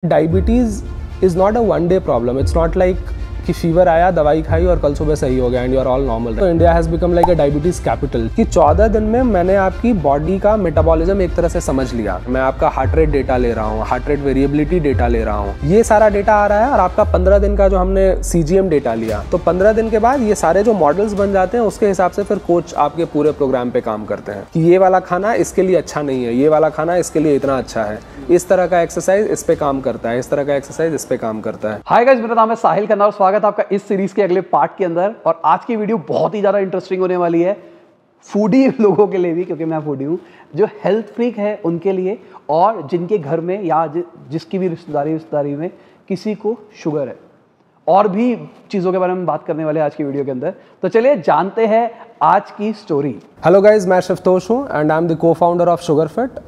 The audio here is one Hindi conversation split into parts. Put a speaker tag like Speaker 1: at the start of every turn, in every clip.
Speaker 1: Diabetes is not a one day problem. It's not like कि फीवर आया, दवाई खाई और कल सुबह सही हो गया and you are all normal. तो India has become like a diabetes capital कि 14 दिन में मैंने आपकी बॉडी का मेटाबॉलिज्म एक तरह से समझ लिया. मैं आपका हार्ट रेट डेटा ले रहा हूँ, हार्ट रेट वेरिएबिलिटी डेटा ले रहा हूँ, ये सारा डेटा आ रहा है. और आपका 15 दिन का जो हमने CGM डेटा लिया, तो 15 दिन के बाद ये सारे जो मॉडल्स बन जाते हैं, उसके हिसाब से फिर कोच आपके पूरे प्रोग्राम पे काम करते हैं कि ये वाला खाना इसके लिए अच्छा नहीं है, ये वाला खाना इसके लिए इतना अच्छा है, इस तरह का एक्सरसाइज इस पे काम करता है, इस तरह का एक्सरसाइज इस पे काम करता है.
Speaker 2: हाय गाइस, मेरा नाम है साहिल खन्ना और स्वागत है आपका इस सीरीज के अगले पार्ट के अंदर. और आज की वीडियो बहुत ही ज़्यादा इंटरेस्टिंग होने वाली है फूडी लोगों के लिए भी, क्योंकि मैं फूडी हूँ, जो हेल्थ फ्रीक है उनके लिए, और जिनके घर में या जिसकी भी रिश्तेदारी में किसी को शुगर है, और भी चीज़ों के बारे में बात करने वाले हैं आज की वीडियो के अंदर. तो चलिए जानते हैं आज की स्टोरी.
Speaker 1: हेलो गाइज, मैं शिवतोष हूँ and I am the co-founder of Sugarfit.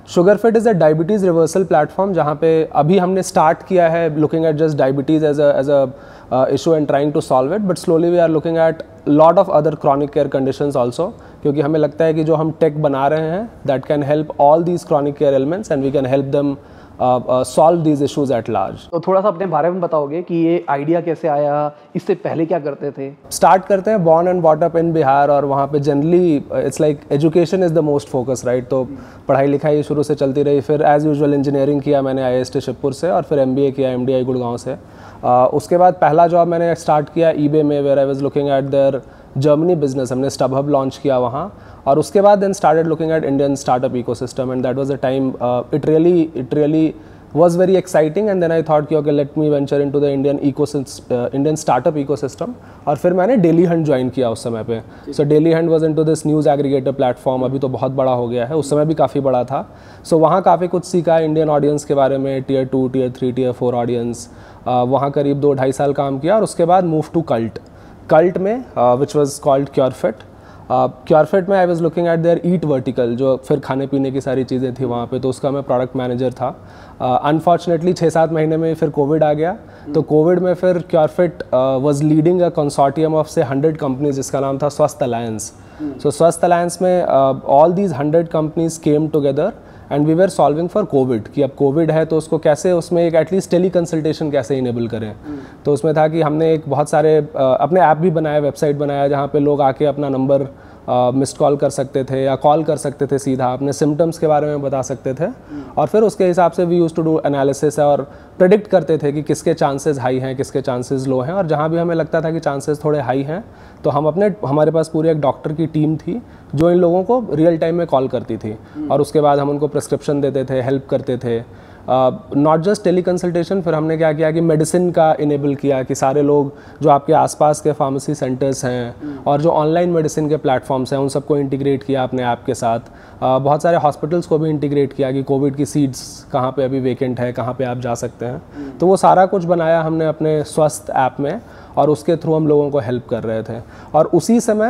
Speaker 1: Sugarfit is a diabetes reversal platform, जहाँ पे अभी हमने स्टार्ट किया है looking at just diabetes as a issue and trying to solve it, but slowly we are looking at lot of other chronic care conditions also, क्योंकि हमें लगता है कि जो हम टेक बना रहे हैं that can help all these chronic care elements and we can help them solve these issues at large.
Speaker 2: तो थोड़ा सा अपने बारे में बताओगे कि ये आइडिया कैसे आया, इससे पहले क्या करते थे?
Speaker 1: स्टार्ट करते हैं born and bought up in Bihar, और वहाँ पे generally it's like education is the most focus, right. तो पढ़ाई लिखाई शुरू से चलती रही. फिर एज़ यूजुअल इंजीनियरिंग किया मैंने IIST शिवपुर से, और फिर MBA किया MDI गुड़गांव से. उसके बाद पहला जॉब मैंने स्टार्ट किया eBay में, where I was looking at their Germany business. हमने StubHub लॉन्च किया वहाँ, और उसके बाद then started looking at Indian startup ecosystem, and that was a time it really was very exciting. And then I thought कि okay, let me venture into the Indian startup ecosystem. और फिर मैंने डेली हंट ज्वाइन किया उस समय पे. So daily Hunt was into this news aggregator platform. अभी तो बहुत बड़ा हो गया है, उस समय भी काफ़ी बड़ा था. सो वहाँ काफ़ी कुछ सीखा इंडियन ऑडियंस के बारे में, Tier 2, Tier 3, Tier 4 ऑडियंस. वहाँ करीब 2-2.5 साल काम किया, और उसके बाद मूव टू कल्ट में which was called Curefit. Curefit में I was looking at there eat vertical, जो फिर खाने पीने की सारी चीज़ें थी वहाँ पे, तो उसका मैं प्रोडक्ट मैनेजर था. अनफॉर्चुनेटली 6-7 महीने में फिर कोविड आ गया. तो कोविड में फिर Curefit was leading a consortium of से 100 कंपनीज, जिसका नाम था स्वस्थ अलायंस. सो स्वस्थ अलायंस में all these 100 companies came together and we were solving for Covid, कि अब कोविड है तो उसको कैसे, उसमें एक एटलीस्ट टेली कंसल्टेशन कैसे इनेबल करें. तो उसमें था कि हमने एक बहुत सारे अपने ऐप भी बनाया, वेबसाइट बनाया, जहाँ पे लोग आके अपना नंबर मिस्ड कॉल कर सकते थे या कॉल कर सकते थे, सीधा अपने सिम्टम्स के बारे में बता सकते थे. और फिर उसके हिसाब से we use to do analysis और प्रेडिक्ट करते थे कि किसके चांसेस हाई हैं, किसके चांसेस लो हैं. और जहाँ भी हमें लगता था कि चांसेस थोड़े हाई हैं, तो हमारे पास पूरी एक डॉक्टर की टीम थी जो इन लोगों को रियल टाइम में कॉल करती थी, और उसके बाद हम उनको प्रिस्क्रिप्शन देते थे, हेल्प करते थे. नॉट जस्ट टेली कंसल्टेशन, फिर हमने क्या किया कि मेडिसिन का इनेबल किया, कि सारे लोग जो आपके आसपास के फार्मेसी सेंटर्स हैं और जो ऑनलाइन मेडिसिन के प्लेटफॉर्म्स हैं, उन सबको इंटीग्रेट किया अपने ऐप के साथ. बहुत सारे हॉस्पिटल्स को भी इंटीग्रेट किया कि कोविड की सीट्स कहाँ पे अभी वेकेंट है, कहाँ पे आप जा सकते हैं. तो वो सारा कुछ बनाया हमने अपने स्वस्थ ऐप में, और उसके थ्रू हम लोगों को हेल्प कर रहे थे. और उसी समय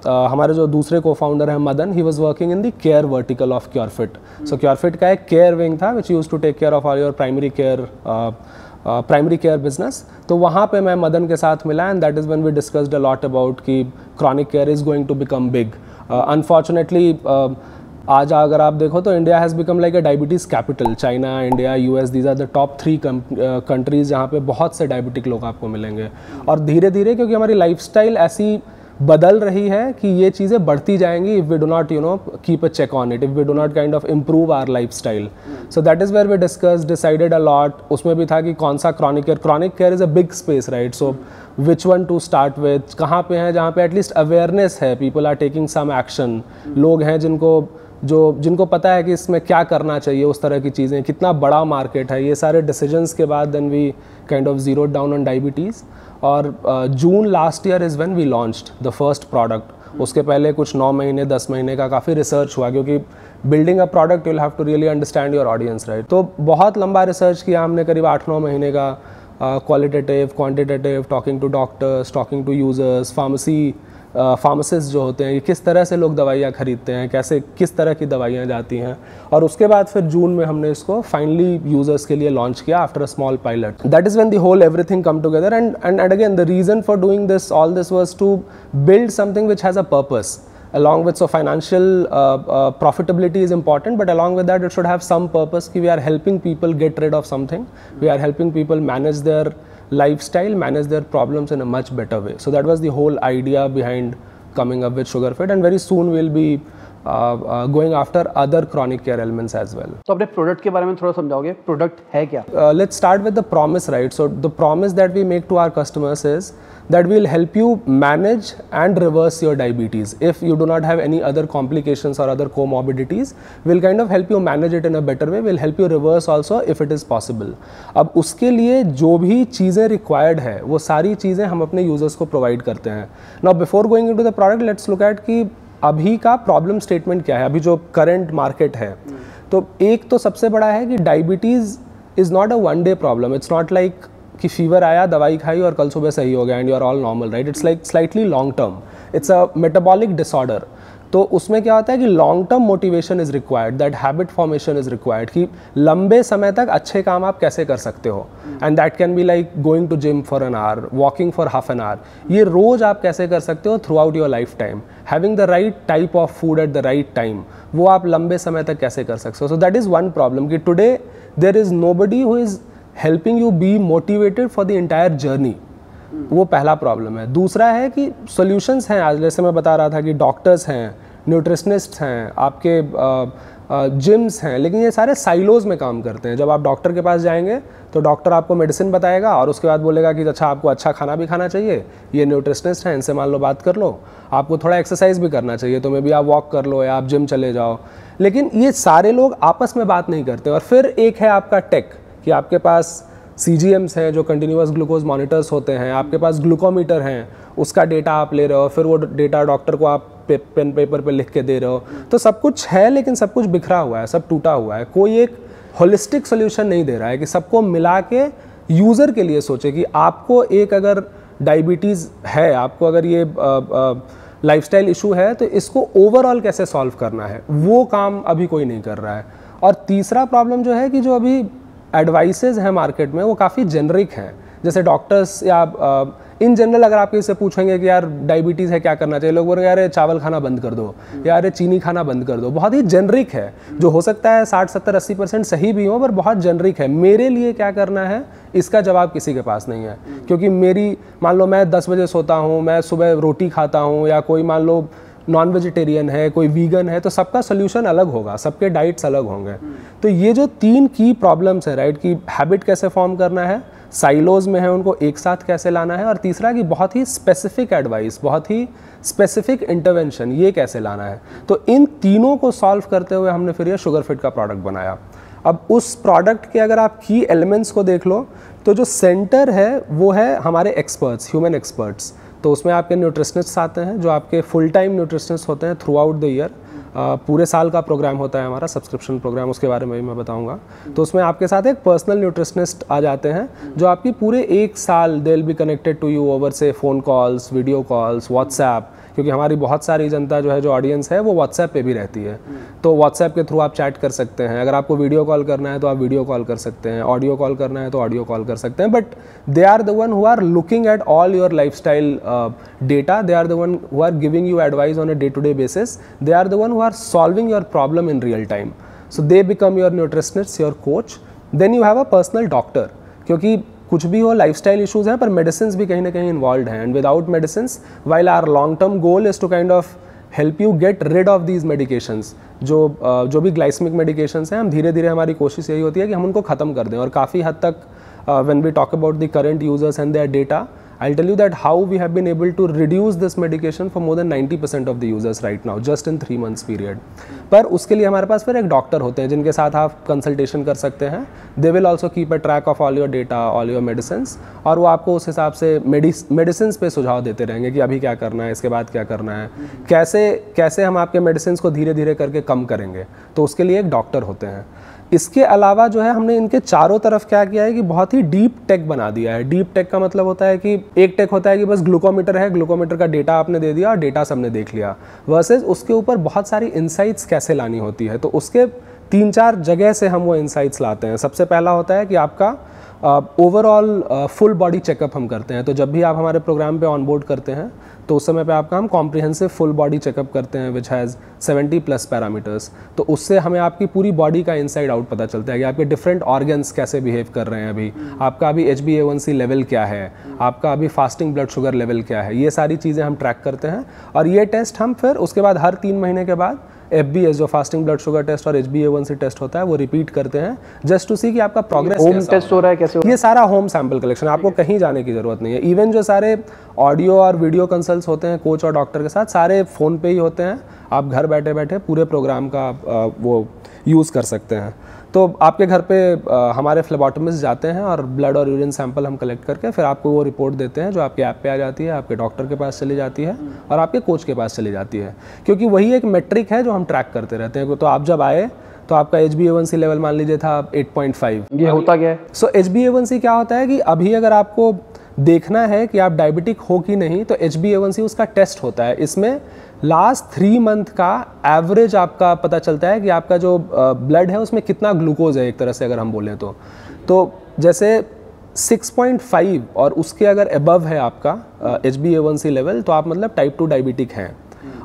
Speaker 1: हमारे जो दूसरे को-फाउंडर हैं Madan, he was working in the care vertical of Curefit. So Curefit का एक केयर विंग था which used to take care of all your primary care business. तो वहाँ पे मैं मदन के साथ मिला, and that is when we discussed a lot about कि chronic care is going to become big. Unfortunately आज अगर आप देखो तो India has become like a diabetes capital. China, India, US, these are the top 3 countries जहाँ पे बहुत से डायबिटिक लोग आपको मिलेंगे. और धीरे धीरे क्योंकि हमारी लाइफस्टाइल ऐसी बदल रही है कि ये चीज़ें बढ़ती जाएंगी if we do not keep a check on it, if we do not kind of improve our lifestyle. So that is where we decided a lot. उसमें भी था कि कौन सा chronic care is a big space, right. So which one to start with, कहाँ पे हैं जहाँ पे एटलीस्ट अवेयरनेस है, people are taking some action, लोग हैं जिनको पता है कि इसमें क्या करना चाहिए, उस तरह की चीज़ें, कितना बड़ा मार्केट है. ये सारे डिसीजंस के बाद then we kind of zeroed down on diabetes. और June last year is when we launched the first product. उसके पहले कुछ 9 महीने 10 महीने का काफ़ी रिसर्च हुआ, क्योंकि building a product you will have to really understand your audience, right. तो बहुत लंबा रिसर्च किया हमने, करीब 8-9 महीने का, qualitative, quantitative, talking to doctors, talking to users, pharmacist जो होते हैं, किस तरह से लोग दवाइयाँ खरीदते हैं, किस तरह की दवाइयाँ जाती हैं. और उसके बाद फिर जून में हमने इसको फाइनली यूज़र्स के लिए लॉन्च किया after a small pilot. That is when the whole everything come together. And again the reason for doing this all this was to build something which has a purpose. along with, so financial profitability is important, but along with that it should have some purpose कि we are helping people get rid of something, we are helping people manage their lifestyle, manage their problems in a much better way. So that was the whole idea behind coming up with SugarFit, and very soon we'll be going after other chronic care elements as well.
Speaker 2: तो अपने प्रोडक्ट के बारे में थोड़ा समझाओगे, प्रोडक्ट है क्या?
Speaker 1: Let's start with the promise, right? So the promise that we make to our customers is that we'll help you manage and reverse your diabetes. If you do not have any other complications or other comorbidities, we'll kind of help you manage it in a better way. We'll help you reverse also if it is possible. अब उसके लिए जो भी चीज़ें required है, वो सारी चीज़ें हम अपने users को provide करते हैं. Now before going into the product, let's look at कि अभी का प्रॉब्लम स्टेटमेंट क्या है, अभी जो करंट मार्केट है. तो एक तो सबसे बड़ा है कि diabetes is not a one day problem. It's not like कि फीवर आया, दवाई खाई और कल सुबह सही हो गया and you are all normal, right. It's like slightly long term. It's a metabolic disorder. तो उसमें क्या होता है कि long term motivation is required, that habit formation is required, कि लंबे समय तक अच्छे काम आप कैसे कर सकते हो. And that can be like going to gym for an hour, walking for half an hour. ये रोज़ आप कैसे कर सकते हो throughout your lifetime. Having the right type of food at the right time, वो आप लंबे समय तक कैसे कर सकते हो. So that is one problem कि today there is nobody who is helping you be motivated for the entire journey. वो पहला प्रॉब्लम है. दूसरा है कि सॉल्यूशंस हैं. आज जैसे मैं बता रहा था कि डॉक्टर्स हैं, न्यूट्रिशनिस्ट हैं, आपके जिम्स हैं, लेकिन ये सारे साइलोज़ में काम करते हैं. जब आप डॉक्टर के पास जाएंगे तो डॉक्टर आपको मेडिसिन बताएगा और उसके बाद बोलेगा कि अच्छा आपको अच्छा खाना भी खाना चाहिए, ये न्यूट्रिशनिस्ट हैं, इनसे मान लो बात कर लो, आपको थोड़ा एक्सरसाइज भी करना चाहिए, तो मे बी आप वॉक कर लो या आप जिम चले जाओ. लेकिन ये सारे लोग आपस में बात नहीं करते. और फिर एक है आपका टेक, कि आपके पास CGMs हैं जो कंटिन्यूस ग्लूकोज मॉनिटर्स होते हैं, आपके पास ग्लूकोमीटर हैं, उसका डेटा आप ले रहे हो, फिर वो डेटा डॉक्टर को आप पेन पेपर पे लिख के दे रहे हो. तो सब कुछ है लेकिन सब कुछ बिखरा हुआ है, सब टूटा हुआ है. कोई एक होलिस्टिक सोल्यूशन नहीं दे रहा है कि सबको मिला के यूज़र के लिए सोचे कि आपको एक अगर डायबिटीज़ है, आपको अगर ये लाइफस्टाइल इशू है, तो इसको ओवरऑल कैसे सॉल्व करना है, वो काम अभी कोई नहीं कर रहा है. और तीसरा प्रॉब्लम जो है कि जो अभी एडवाइसेज हैं मार्केट में वो काफ़ी जेनरिक हैं. जैसे डॉक्टर्स या इन जनरल अगर आप इससे पूछेंगे कि यार डायबिटीज़ है क्या करना चाहिए, लोग बोलेंगे यार चावल खाना बंद कर दो, यार चीनी खाना बंद कर दो. बहुत ही जेनरिक है, जो हो सकता है 60-70-80% सही भी हो, पर बहुत जेनरिक है. मेरे लिए क्या करना है इसका जवाब किसी के पास नहीं है. क्योंकि मेरी मान लो मैं 10 बजे सोता हूँ, मैं सुबह रोटी खाता हूँ, या कोई मान लो नॉन वेजिटेरियन है, कोई वीगन है, तो सबका सोल्यूशन अलग होगा, सबके डाइट्स अलग होंगे. तो ये जो 3 की प्रॉब्लम्स है, राइट, कि हैबिट कैसे फॉर्म करना है, साइलोज में है उनको एक साथ कैसे लाना है, और तीसरा कि बहुत ही स्पेसिफिक एडवाइस, बहुत ही स्पेसिफिक इंटरवेंशन ये कैसे लाना है. तो इन तीनों को सॉल्व करते हुए हमने फिर ये SugarFit का प्रोडक्ट बनाया. अब उस प्रोडक्ट के अगर आप की एलिमेंट्स को देख लो, तो जो सेंटर है वो है हमारे एक्सपर्ट्स, ह्यूमन एक्सपर्ट्स. तो उसमें आपके न्यूट्रिशनिस्ट्स आते हैं जो आपके फुल टाइम न्यूट्रिशनिस्ट होते हैं थ्रू आउट द ईयर. पूरे साल का प्रोग्राम होता है हमारा, सब्सक्रिप्शन प्रोग्राम, उसके बारे में भी मैं बताऊंगा. तो उसमें आपके साथ एक पर्सनल न्यूट्रिशनिस्ट आ जाते हैं जो आपकी पूरे 1 साल they will be connected to you over से phone calls, video calls, WhatsApp, क्योंकि हमारी बहुत सारी जनता जो है, जो ऑडियंस है, वो व्हाट्सएप पे भी रहती है. तो व्हाट्सएप के थ्रू आप चैट कर सकते हैं. अगर आपको वीडियो कॉल करना है तो आप वीडियो कॉल कर सकते हैं, ऑडियो कॉल करना है तो ऑडियो कॉल कर सकते हैं. But they are the one who are looking at all your lifestyle data. They are the one who are giving you advice on a day to day basis. They are the one who are solving your problem in real time. So they become your nutritionist, your coach. Then you have a personal doctor, क्योंकि कुछ भी हो लाइफस्टाइल इश्यूज हैं, पर मेडिसिन भी कहीं ना कहीं इन्वॉल्व हैं. And without medicine, while our long term goal is to kind of help you get rid of these medications. जो भी ग्लाइसेमिक मेडिकेशंस हैं, हम धीरे धीरे, हमारी कोशिश यही होती है कि हम उनको ख़त्म कर दें. और काफ़ी हद तक when we talk about the current users and their data, I'll tell you that how we have been able to reduce this medication for more than 90% of the users right now, just in 3 months period. पर उसके लिए हमारे पास फिर एक डॉक्टर होते हैं जिनके साथ आप कंसल्टेशन कर सकते हैं. They will also keep a track of all your data, all your medicines, और वो आपको उस हिसाब से मेडिसिन पे सुझाव देते रहेंगे कि अभी क्या करना है, इसके बाद क्या करना है, कैसे हम आपके मेडिसिन को धीरे धीरे करके कम करेंगे. तो उसके लिए एक डॉक्टर होते हैं. इसके अलावा जो है, हमने इनके चारों तरफ क्या किया है कि बहुत ही डीप टेक बना दिया है. डीप टेक का मतलब होता है कि एक टेक होता है कि बस ग्लूकोमीटर है, ग्लूकोमीटर का डेटा आपने दे दिया और डेटा सबने देख लिया, वर्सेस उसके ऊपर बहुत सारी इंसाइट्स कैसे लानी होती है. तो उसके 3-4 जगह से हम वो इंसाइट्स लाते हैं. सबसे पहला होता है कि आपका ओवरऑल फुल बॉडी चेकअप हम करते हैं। तो जब भी आप हमारे प्रोग्राम पे ऑनबोर्ड करते हैं तो उस समय पे आपका हम कॉम्प्रिहेंसिव फुल बॉडी चेकअप करते हैं विच हैज़ 70+ पैरामीटर्स। तो उससे हमें आपकी पूरी बॉडी का इनसाइड आउट पता चलता है कि आपके डिफरेंट ऑर्गन्स कैसे बिहेव कर रहे हैं, अभी आपका अभी HbA1c लेवल क्या है, आपका अभी फास्टिंग ब्लड शुगर लेवल क्या है, ये सारी चीज़ें हम ट्रैक करते हैं। और ये टेस्ट हम फिर उसके बाद हर 3 महीने के बाद FBS जो फास्टिंग ब्लड शुगर टेस्ट और HbA1c टेस्ट होता है वो रिपीट करते हैं जस्ट टू सी कि आपका प्रोग्रेस
Speaker 2: होम टेस्ट हो रहा है कैसे हो रहा है?
Speaker 1: ये सारा होम सैंपल कलेक्शन, आपको कहीं जाने की ज़रूरत नहीं है। इवन जो सारे ऑडियो और वीडियो कंसल्ट्स होते हैं कोच और डॉक्टर के साथ, सारे फ़ोन पे ही होते हैं। आप घर बैठे बैठे पूरे प्रोग्राम का वो यूज़ कर सकते हैं। तो आपके घर पे हमारे फ्लेबोटमिस्ट जाते हैं और ब्लड और यूरिन सैंपल हम कलेक्ट करके फिर आपको वो रिपोर्ट देते हैं जो आपके ऐप पे आ जाती है, आपके डॉक्टर के पास चली जाती है और आपके कोच के पास चली जाती है, क्योंकि वही एक मेट्रिक है जो हम ट्रैक करते रहते हैं। तो आप जब आए तो आपका HbA1c लेवल मान लीजिए था 8.5।
Speaker 2: ये होता क्या है?
Speaker 1: सो HbA1c क्या होता है कि अभी अगर आपको देखना है कि आप डायबिटिक हो कि नहीं तो HbA1c उसका टेस्ट होता है। इसमें लास्ट 3 मंथ का एवरेज आपका पता चलता है कि आपका जो ब्लड है उसमें कितना ग्लूकोज है, एक तरह से अगर हम बोलें तो जैसे 6.5 और उसके अगर अबव है आपका HbA1c लेवल तो आप मतलब टाइप 2 डायबिटिक हैं।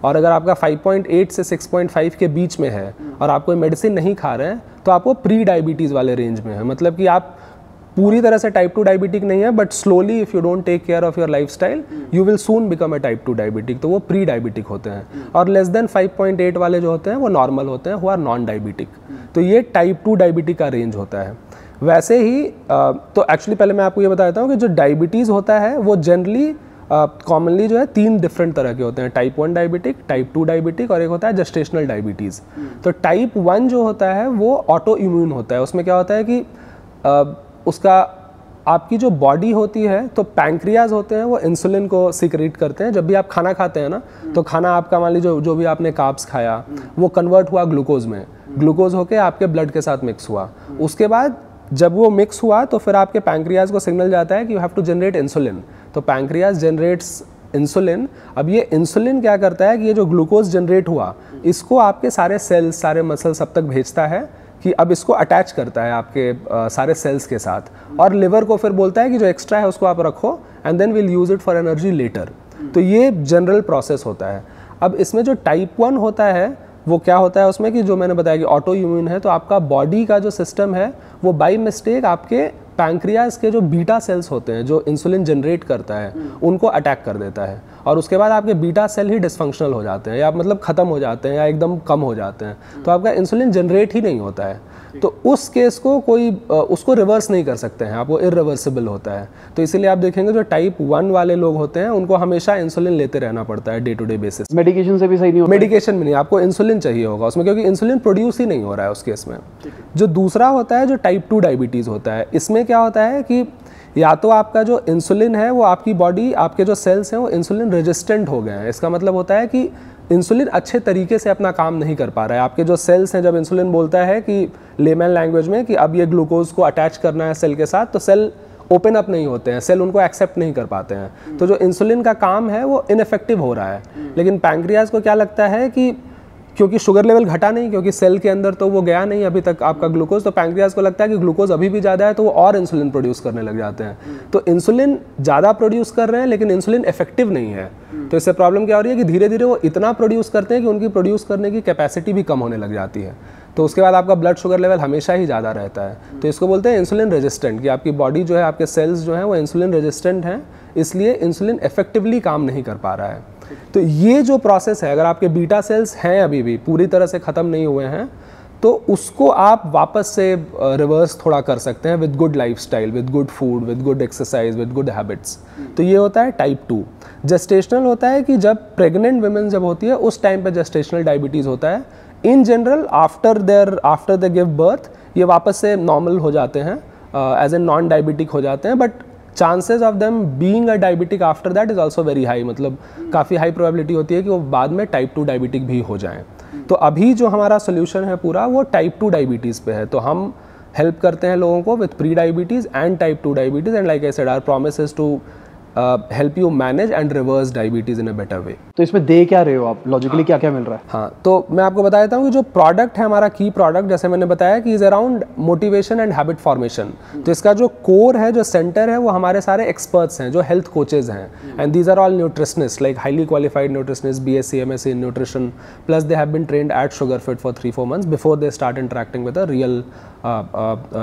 Speaker 1: और अगर आपका 5.8 से 6.5 के बीच में है और आप कोई मेडिसिन नहीं खा रहे हैं तो आप वो प्री डायबिटीज़ वाले रेंज में है, मतलब कि आप पूरी तरह से टाइप 2 डायबिटिक नहीं है but slowly if you don't take care of your lifestyle you will soon become a type 2 diabetic, तो वो प्री डायबिटिक होते हैं। और लेस देन 5.8 वाले जो होते हैं वो नॉर्मल होते हैं, वो आर नॉन डायबिटिक। तो ये टाइप 2 डायबिटिक का रेंज होता है। वैसे ही तो एक्चुअली पहले मैं आपको ये बता देता हूँ कि जो डायबिटीज़ होता है वो जनरली कॉमनली जो है 3 डिफरेंट तरह के होते हैं, टाइप 1 डायबिटिक, टाइप 2 डायबिटिक और एक होता है जेस्टेशनल डायबिटीज़। तो टाइप 1 जो होता है वो ऑटो इम्यून होता है। उसमें क्या होता है कि उसका आपकी जो बॉडी होती है तो पैंक्रियाज होते हैं वो इंसुलिन को सिक्रेट करते हैं। जब भी आप खाना खाते हैं ना तो खाना आपका मान लीजिए जो भी आपने कार्ब्स खाया वो कन्वर्ट हुआ ग्लूकोज में, ग्लूकोज होके आपके ब्लड के साथ मिक्स हुआ। उसके बाद जब वो मिक्स हुआ तो फिर आपके पैंक्रियाज को सिग्नल जाता है कि you have to generate insulin. तो पैंक्रियाज जनरेट्स इंसुलिन। अब ये इंसुलिन क्या करता है कि ये जो ग्लूकोज जनरेट हुआ इसको आपके सारे सेल्स, सारे मसल सब तक भेजता है कि अब इसको अटैच करता है आपके सारे सेल्स के साथ, और लिवर को फिर बोलता है कि जो एक्स्ट्रा है उसको आप रखो and then will use it for energy later. तो ये जनरल प्रोसेस होता है। अब इसमें जो टाइप 1 होता है वो क्या होता है उसमें कि जो मैंने बताया कि ऑटो इम्यून है, तो आपका बॉडी का जो सिस्टम है वो बाई मिस्टेक आपके पैंक्रियाज के जो बीटा सेल्स होते हैं जो इंसुलिन जनरेट करता है उनको अटैक कर देता है, और उसके बाद आपके बीटा सेल ही डिसफंक्शनल हो जाते हैं या मतलब ख़त्म हो जाते हैं या एकदम कम हो जाते हैं, तो आपका इंसुलिन जनरेट ही नहीं होता है। तो उस केस को कोई उसको रिवर्स नहीं कर सकते हैं आप, वो इरिवर्सिबल होता है। तो इसीलिए आप देखेंगे जो टाइप 1 वाले लोग होते हैं उनको हमेशा इंसुलिन लेते रहना पड़ता है day to day basis.
Speaker 2: Medication से भी सही नहीं होता?
Speaker 1: मेडिकेशन में नहीं, आपको इंसुलिन चाहिए होगा उसमें, क्योंकि इंसुलिन प्रोड्यूस ही नहीं हो रहा है उस केस में। जो दूसरा होता है जो टाइप 2 डायबिटीज़ होता है, इसमें क्या होता है कि या तो आपका जो इंसुलिन है वो आपकी बॉडी, आपके जो सेल्स हैं वो इंसुलिन रेजिस्टेंट हो गए हैं। इसका मतलब होता है कि इंसुलिन अच्छे तरीके से अपना काम नहीं कर पा रहा है। आपके जो सेल्स हैं, जब इंसुलिन बोलता है कि लेमन लैंग्वेज में कि अब ये ग्लूकोज को अटैच करना है सेल के साथ, तो सेल ओपन अप नहीं होते हैं, सेल उनको एक्सेप्ट नहीं कर पाते हैं। तो जो इंसुलिन का काम है वो इनफेक्टिव हो रहा है। लेकिन पैंक्रियाज को क्या लगता है कि क्योंकि शुगर लेवल घटा नहीं, क्योंकि सेल के अंदर तो वो गया नहीं अभी तक आपका ग्लूकोज, तो पैंक्रियाज को लगता है कि ग्लूकोज अभी भी ज़्यादा है, तो वो और इंसुलिन प्रोड्यूस करने लग जाते हैं। तो इंसुलिन ज़्यादा प्रोड्यूस कर रहे हैं लेकिन इंसुलिन इफेक्टिव नहीं है। तो इससे प्रॉब्लम क्या हो रही है कि धीरे धीरे वो इतना प्रोड्यूस करते हैं कि उनकी प्रोड्यूस करने की कैपेसिटी भी कम होने लग जाती है। तो उसके बाद आपका ब्लड शुगर लेवल हमेशा ही ज़्यादा रहता है। तो इसको बोलते हैं इंसुलिन रेजिस्टेंट, कि आपकी बॉडी जो है, आपके सेल्स जो हैं वो इंसुलिन रेजिस्टेंट हैं, इसलिए इंसुलिन इफेक्टिवरिली काम नहीं कर पा रहा है। तो ये जो प्रोसेस है, अगर आपके बीटा सेल्स हैं अभी भी पूरी तरह से ख़त्म नहीं हुए हैं, तो उसको आप वापस से रिवर्स थोड़ा कर सकते हैं with good lifestyle, with good food, with good exercise, with good habits. तो ये होता है टाइप 2। जेस्टेशनल होता है कि जब प्रेग्नेंट वुमेन जब होती है उस टाइम पे जेस्टेशनल डायबिटीज़ होता है। In general after they give birth ये वापस से नॉर्मल हो जाते हैं, एज ए नॉन डायबिटिक हो जाते हैं, but chances of them being a diabetic after that is also very high, मतलब काफ़ी हाई प्रोबेबिलिटी होती है कि वो बाद में टाइप 2 डायबिटिक भी हो जाएं। तो अभी जो हमारा सोल्यूशन है पूरा वो टाइप 2 डायबिटीज़ पे है। तो हम हेल्प करते हैं लोगों को with pre diabetes and type 2 diabetes, and like I said our promise is to help you manage and reverse diabetes in a better way.
Speaker 2: तो इसमें दे क्या रहे हो आप, लॉजिकली क्या क्या मिल रहा है?
Speaker 1: हाँ, तो मैं आपको बता देता हूँ कि जो प्रोडक्ट है हमारा की प्रोडक्ट, जैसे मैंने बताया कि is around motivation and habit formation. तो इसका जो कोर है, जो सेंटर है, वो हमारे सारे एक्सपर्ट्स हैं जो हेल्थ कोचेज हैं, and these are all nutritionist, like highly qualified nutritionist, BSc MSc in nutrition, plus they have been trained at sugar fit for 3-4 months before they start interacting with a real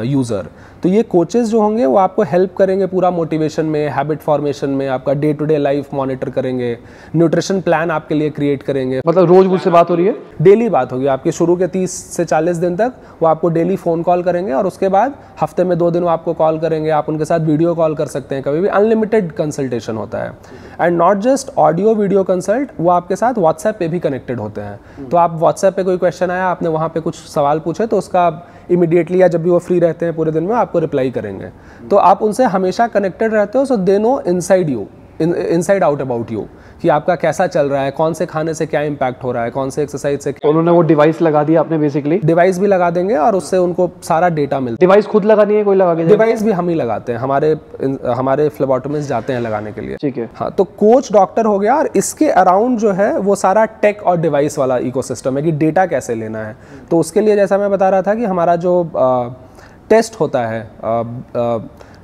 Speaker 1: user. तो ये कोचेस जो होंगे वो आपको हेल्प करेंगे पूरा मोटिवेशन में, हैबिट फॉर्मेशन में, आपका day to day life monitor करेंगे, न्यूट्रिशन प्लान आपके लिए क्रिएट करेंगे।
Speaker 2: मतलब रोज मुझसे बात हो रही है?
Speaker 1: डेली बात होगी आपकी, शुरू के 30 से 40 दिन तक वो आपको डेली फ़ोन कॉल करेंगे, और उसके बाद हफ्ते में 2 दिन वो आपको कॉल करेंगे। आप उनके साथ वीडियो कॉल कर सकते हैं, कभी भी अनलिमिटेड कंसल्टेशन होता है। And not just audio video consult, वो आपके साथ व्हाट्सएप पे भी कनेक्टेड होते हैं। तो आप व्हाट्सएप पे कोई क्वेश्चन आया, आपने वहाँ पे कुछ सवाल पूछे, तो उसका इमीडिएटली या जब भी वो फ्री रहते हैं पूरे दिन में आपको रिप्लाई करेंगे। तो आप उनसे हमेशा कनेक्टेड रहते हो, so they know inside out about you, कि आपका कैसा चल रहा है, कौन से खाने से क्या इंपैक्ट हो रहा है, कौन से एक्सरसाइज से।
Speaker 2: तो उन्होंने वो डिवाइस लगा दिया आपने बेसिकली?
Speaker 1: डिवाइस भी लगा देंगे और उससे उनको सारा डेटा मिलता है।
Speaker 2: डिवाइस खुद लगानी है, कोई लगा के?
Speaker 1: डिवाइस भी हम ही लगाते हैं, हमारे फ्लेबोटोमिस्ट जाते हैं लगाने के लिए।
Speaker 2: ठीक है।
Speaker 1: हाँ, तो कोच डॉक्टर हो गया, और इसके अराउंड जो है वो सारा टेक और डिवाइस वाला इकोसिस्टम है कि डेटा कैसे लेना है। तो उसके लिए जैसा मैं बता रहा था कि हमारा जो टेस्ट होता है,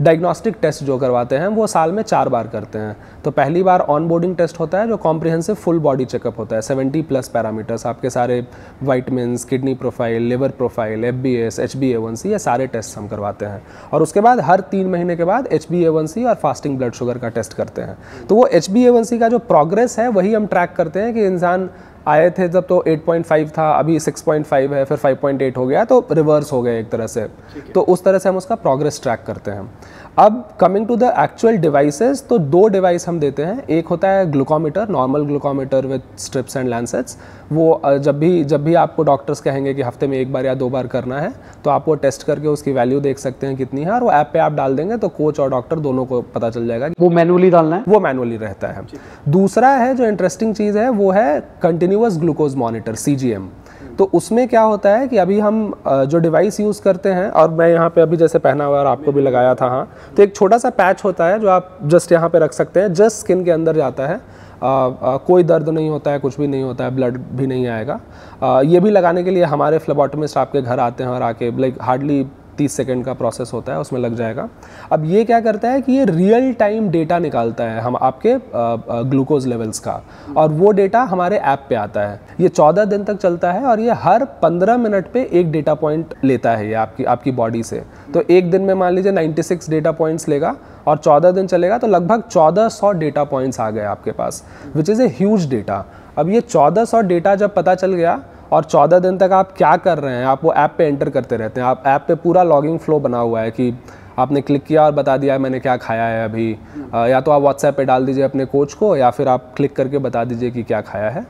Speaker 1: डायग्नोस्टिक टेस्ट जो करवाते हैं, वो साल में 4 बार करते हैं। तो पहली बार ऑन बोर्डिंग टेस्ट होता है, जो कॉम्प्रिहेंसिव फुल बॉडी चेकअप होता है, 70+ पैरामीटर्स, आपके सारे vitamins, kidney profile, liver profile, FBS, HbA1c, ये सारे टेस्ट हम करवाते हैं। और उसके बाद हर 3 महीने के बाद HbA1c और फास्टिंग ब्लड शुगर का टेस्ट करते हैं। तो वो HbA1c का जो प्रोग्रेस है वही हम ट्रैक करते हैं कि इंसान आए थे जब तो 8.5 था, अभी 6.5 है, फिर 5.8 हो गया, तो रिवर्स हो गया एक तरह से। तो उस तरह से हम उसका प्रोग्रेस ट्रैक करते हैं। अब coming to the actual devices, तो 2 डिवाइस हम देते हैं। एक होता है glucometer, normal glucometer with strips and lancets. वो जब भी आपको डॉक्टर्स कहेंगे कि हफ्ते में 1 बार या 2 बार करना है, तो आप वो टेस्ट करके उसकी वैल्यू देख सकते हैं कितनी है, और वो ऐप पे आप डाल देंगे तो कोच और डॉक्टर दोनों को पता चल जाएगा।
Speaker 2: वो मैनुअली डालना है?
Speaker 1: वो मैनुअली रहता है। दूसरा है जो इंटरेस्टिंग चीज़ है, वो है कंटिन्यूअस ग्लूकोज मॉनिटर, CGM। तो उसमें क्या होता है कि अभी हम जो डिवाइस यूज़ करते हैं, और मैं यहाँ पे अभी जैसे पहना हुआ और आपको भी लगाया था, हाँ, तो एक छोटा सा पैच होता है जो आप जस्ट यहाँ पे रख सकते हैं, जस्ट स्किन के अंदर जाता है। कोई दर्द नहीं होता है, कुछ भी नहीं होता है, ब्लड भी नहीं आएगा। ये भी लगाने के लिए हमारे फ्लेबोटोमिस्ट आपके घर आते हैं, और आके लाइक हार्डली 30 सेकंड का प्रोसेस होता है, उसमें लग जाएगा। अब ये क्या करता है कि ये रियल टाइम डेटा निकालता है हम आपके ग्लूकोज लेवल्स का, और वो डेटा हमारे ऐप पे आता है। ये 14 दिन तक चलता है, और ये हर 15 मिनट पे एक डेटा पॉइंट लेता है ये आपकी बॉडी से। तो एक दिन में मान लीजिए 96 डेटा पॉइंट्स लेगा, और 14 दिन चलेगा तो लगभग 1400 डेटा पॉइंट्स आ गए आपके पास, which is a huge data. अब ये 1400 डेटा जब पता चल गया, और 14 दिन तक आप क्या कर रहे हैं, आप वो ऐप पे एंटर करते रहते हैं। आप ऐप पे पूरा लॉगिंग फ्लो बना हुआ है कि आपने क्लिक किया और बता दिया है मैंने क्या खाया है अभी, या तो आप व्हाट्सएप पे डाल दीजिए अपने कोच को, या फिर आप क्लिक करके बता दीजिए कि क्या खाया है,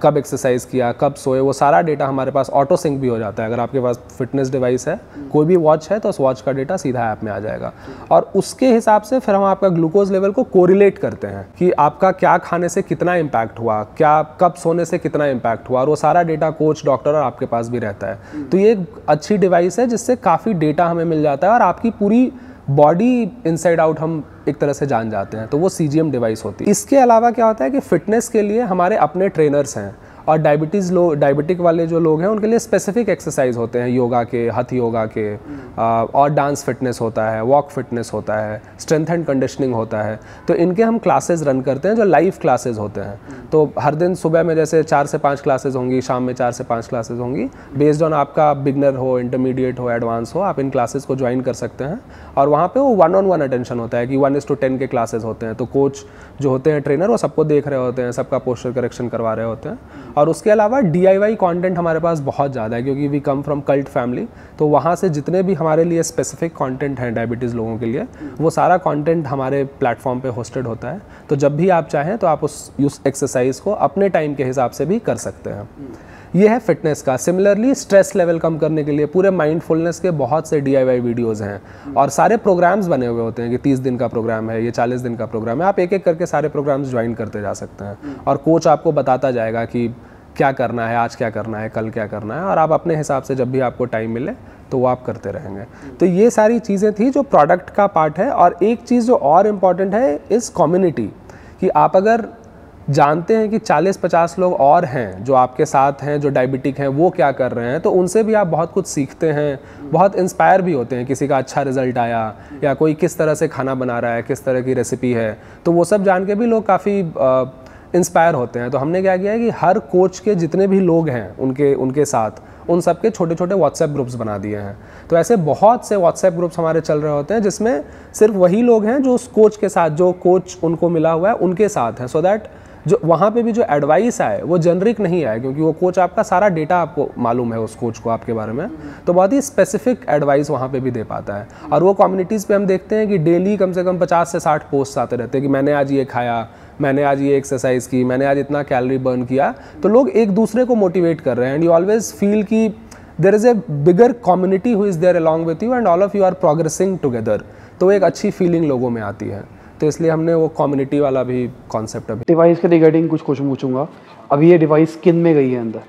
Speaker 1: कब एक्सरसाइज किया, कब सोए, वो सारा डेटा हमारे पास ऑटो सिंक भी हो जाता है। अगर आपके पास फिटनेस डिवाइस है, कोई भी वॉच है, तो उस वॉच का डेटा सीधा ऐप में आ जाएगा, और उसके हिसाब से फिर हम आपका ग्लूकोज लेवल को कोरिलेट करते हैं कि आपका क्या खाने से कितना इम्पैक्ट हुआ, क्या कब सोने से कितना इम्पैक्ट हुआ, और वो सारा डेटा कोच, डॉक्टर और आपके पास भी रहता है। तो ये एक अच्छी डिवाइस है जिससे काफ़ी डेटा हमें मिल जाता है, और आपकी पूरी बॉडी इनसाइड आउट हम एक तरह से जान जाते हैं। तो वो CGM डिवाइस होती है। इसके अलावा क्या होता है कि फिटनेस के लिए हमारे अपने ट्रेनर्स हैं, और डायबिटिक वाले जो लोग हैं उनके लिए स्पेसिफिक एक्सरसाइज होते हैं, योगा के, हथ योगा के, और डांस फिटनेस होता है, वॉक फिटनेस होता है, स्ट्रेंथ एंड कंडीशनिंग होता है। तो इनके हम क्लासेस रन करते हैं जो लाइव क्लासेस होते हैं। तो हर दिन सुबह में जैसे 4 से 5 क्लासेस होंगी, शाम में 4 से 5 क्लासेस होंगी, बेस्ड ऑन आपका बिगनर हो, इंटरमीडिएट हो, एडवांस हो, आप इन क्लासेस को ज्वाइन कर सकते हैं। और वहाँ पे वो 1-on-1 अटेंशन होता है कि 1:10 के क्लासेस होते हैं। तो कोच जो होते हैं, ट्रेनर, वो सबको देख रहे होते हैं, सबका पोस्चर करेक्शन करवा रहे होते हैं। और उसके अलावा DIY कंटेंट हमारे पास बहुत ज़्यादा है, क्योंकि we come from Cult family. तो वहाँ से जितने भी हमारे लिए स्पेसिफिक कंटेंट हैं डायबिटीज़ लोगों के लिए, वो सारा कंटेंट हमारे प्लेटफॉर्म पे होस्टेड होता है। तो जब भी आप चाहें तो आप उस एक्सरसाइज को अपने टाइम के हिसाब से भी कर सकते हैं। ये है फिटनेस का। सिमिलरली स्ट्रेस लेवल कम करने के लिए पूरे माइंडफुलनेस के बहुत से DIY वीडियोस हैं, और सारे प्रोग्राम्स बने हुए होते हैं कि 30 दिन का प्रोग्राम है, ये 40 दिन का प्रोग्राम है। आप एक एक करके सारे प्रोग्राम्स ज्वाइन करते जा सकते हैं, और कोच आपको बताता जाएगा कि क्या करना है, आज क्या करना है, कल क्या करना है, और आप अपने हिसाब से जब भी आपको टाइम मिले तो वो आप करते रहेंगे। तो ये सारी चीज़ें थी जो प्रोडक्ट का पार्ट है। और एक चीज़ जो और इम्पॉर्टेंट है इस कम्युनिटी, कि आप अगर जानते हैं कि 40-50 लोग और हैं जो आपके साथ हैं, जो डायबिटिक हैं, वो क्या कर रहे हैं, तो उनसे भी आप बहुत कुछ सीखते हैं, बहुत इंस्पायर भी होते हैं। किसी का अच्छा रिजल्ट आया या कोई किस तरह से खाना बना रहा है, किस तरह की रेसिपी है, तो वो सब जान के भी लोग काफ़ी इंस्पायर होते हैं। तो हमने क्या किया है कि हर कोच के जितने भी लोग हैं उनके साथ, उन सब के छोटे छोटे व्हाट्सएप ग्रुप्स बना दिए हैं। तो ऐसे बहुत से व्हाट्सएप ग्रुप्स हमारे चल रहे होते हैं जिसमें सिर्फ वही लोग हैं जो उस कोच के साथ, जो कोच उनको मिला हुआ है उनके साथ हैं, सो दैट जो वहाँ पे भी जो एडवाइस आए वो जेनरिक नहीं आए, क्योंकि वो कोच आपका सारा डेटा आपको मालूम है उस कोच को आपके बारे में, तो बहुत ही स्पेसिफिक एडवाइस वहाँ पे भी दे पाता है। और वो कम्युनिटीज़ पे हम देखते हैं कि डेली कम से कम 50 से 60 पोस्ट आते रहते हैं कि मैंने आज ये खाया, मैंने आज ये एक्सरसाइज की, मैंने आज इतना कैलोरी बर्न किया। तो लोग एक दूसरे को मोटिवेट कर रहे हैं एंड यू ऑलवेज फील कि there is a bigger community who is there along with you and all of you are progressing together. तो एक अच्छी फीलिंग लोगों में आती है, तो इसलिए हमने वो कम्युनिटी वाला भी कॉन्सेप्ट अभी।
Speaker 2: डिवाइस के रिगार्डिंग कुछ क्वेश्चन पूछूंगा। अभी ये डिवाइस स्किन में गई है अंदर,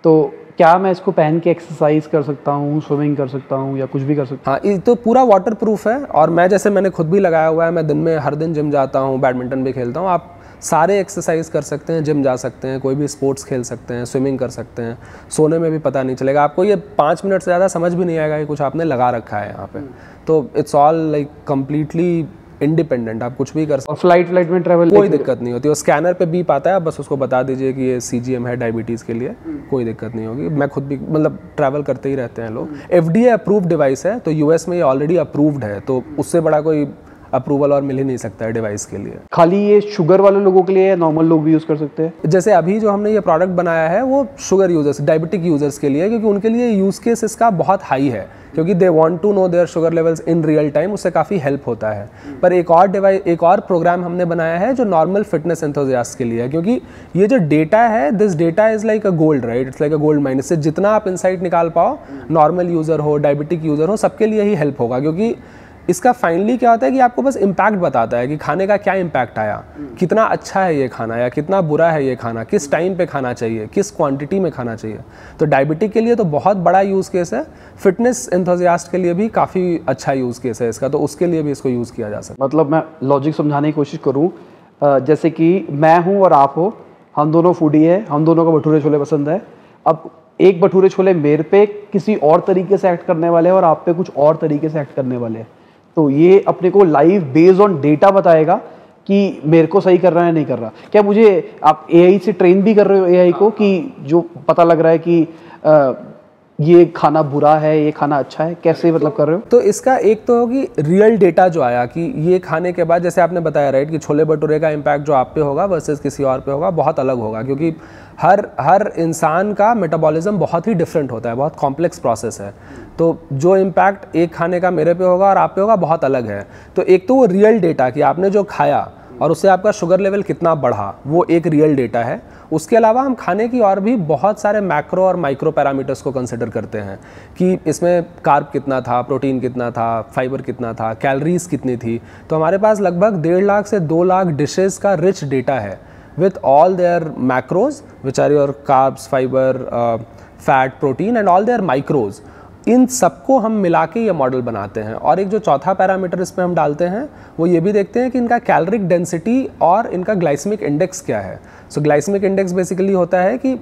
Speaker 2: तो क्या मैं इसको पहन के एक्सरसाइज कर सकता हूँ, स्विमिंग कर सकता हूँ या कुछ भी कर सकता हूँ?
Speaker 1: हाँ, ये तो पूरा वाटर प्रूफ है। और मैंने खुद भी लगाया हुआ है, मैं दिन में हर दिन जिम जाता हूँ, बैडमिंटन भी खेलता हूँ। आप सारे एक्सरसाइज कर सकते हैं, जिम जा सकते हैं, कोई भी स्पोर्ट्स खेल सकते हैं, स्विमिंग कर सकते हैं, सोने में भी पता नहीं चलेगा आपको। ये 5 मिनट से ज़्यादा समझ भी नहीं आएगा कि कुछ आपने लगा रखा है यहाँ पे। तो it's all like completely independent, आप कुछ भी कर सकते
Speaker 2: हैं। फ्लाइट में ट्रैवल
Speaker 1: कोई दिक्कत नहीं होती। वो स्कैनर पे बीप आता है, आप बस उसको बता दीजिए कि ये CGM है डायबिटीज़ के लिए, कोई दिक्कत नहीं होगी। मैं खुद भी मतलब ट्रैवल करते ही रहते हैं लोग। FDA अप्रूव्ड डिवाइस है, तो US में ये ऑलरेडी अप्रूव्ड है, तो उससे बड़ा कोई अप्रूवल और मिल ही नहीं सकता है डिवाइस के लिए।
Speaker 2: खाली ये शुगर वाले लोगों के लिए या नॉर्मल लोग भी यूज़ कर सकते हैं?
Speaker 1: जैसे अभी जो हमने ये प्रोडक्ट बनाया है वो शुगर यूजर्स, डायबिटिक यूजर्स के लिए, क्योंकि उनके लिए यूज़ केस इसका बहुत हाई है, क्योंकि they want to know their sugar levels in real time, उससे काफ़ी हेल्प होता है। पर एक और प्रोग्राम हमने बनाया है जो नॉर्मल फिटनेस एंथुसियास्ट के लिए है, क्योंकि ये जो डेटा है, this data is like a gold, right? It's like a gold mine. इससे जितना आप इंसाइट निकाल पाओ, नॉर्मल यूज़र हो, डायबिटिक यूज़र हो, सबके लिए ही हेल्प होगा। क्योंकि इसका फाइनली क्या होता है कि आपको बस इम्पैक्ट बताता है कि खाने का क्या इम्पैक्ट आया, कितना अच्छा है ये खाना या कितना बुरा है ये खाना, किस टाइम पे खाना चाहिए, किस क्वांटिटी में खाना चाहिए। तो डायबिटिक के लिए तो बहुत बड़ा यूज़ केस है, फिटनेस एंथुसियास्ट के लिए भी काफ़ी अच्छा यूज़ केस है इसका, तो उसके लिए भी इसको यूज़ किया जा सकता है।
Speaker 2: मतलब मैं लॉजिक समझाने की कोशिश करूँ, जैसे कि मैं हूँ और आप हो, हम दोनों फूडी है, हम दोनों को भटूरे छोले पसंद है। अब एक भटूरे छोले मेरे पे किसी और तरीके से एक्ट करने वाले हैं और आप पे कुछ और तरीके से एक्ट करने वाले हैं, तो ये अपने को लाइव बेस्ड ऑन डेटा बताएगा कि मेरे को सही कर रहा है नहीं कर रहा। क्या मुझे आप AI से ट्रेन भी कर रहे हो AI को, कि जो पता लग रहा है कि ये खाना बुरा है, ये खाना अच्छा है, कैसे मतलब कर रहे हो?
Speaker 1: तो इसका एक तो होगी रियल डेटा जो आया कि ये खाने के बाद, जैसे आपने बताया राइट, कि छोले भटूरे का इम्पैक्ट जो आप पे होगा वर्सेस किसी और पे होगा बहुत अलग होगा, क्योंकि हर इंसान का मेटाबॉलिज्म बहुत ही डिफरेंट होता है, बहुत कॉम्प्लेक्स प्रोसेस है। तो जो इम्पैक्ट एक खाने का मेरे पे होगा और आप पे होगा बहुत अलग है। तो एक तो वो रियल डेटा कि आपने जो खाया और उससे आपका शुगर लेवल कितना बढ़ा, वो एक रियल डेटा है। उसके अलावा हम खाने की और भी बहुत सारे मैक्रो और माइक्रो पैरामीटर्स को कंसिडर करते हैं कि इसमें कार्ब कितना था, प्रोटीन कितना था, फाइबर कितना था, कैलोरीज कितनी थी। तो हमारे पास लगभग 1.5 लाख से 2 लाख डिशेस का रिच डेटा है with all their macros which are your carbs, fiber, fat, protein and all their micros। इन सबको हम मिला के ये मॉडल बनाते हैं। और एक जो चौथा पैरामीटर इस पे हम डालते हैं वो ये भी देखते हैं कि इनका कैलोरिक डेंसिटी और इनका ग्लाइसेमिक इंडेक्स क्या है। सो ग्लाइसेमिक इंडेक्स बेसिकली होता है कि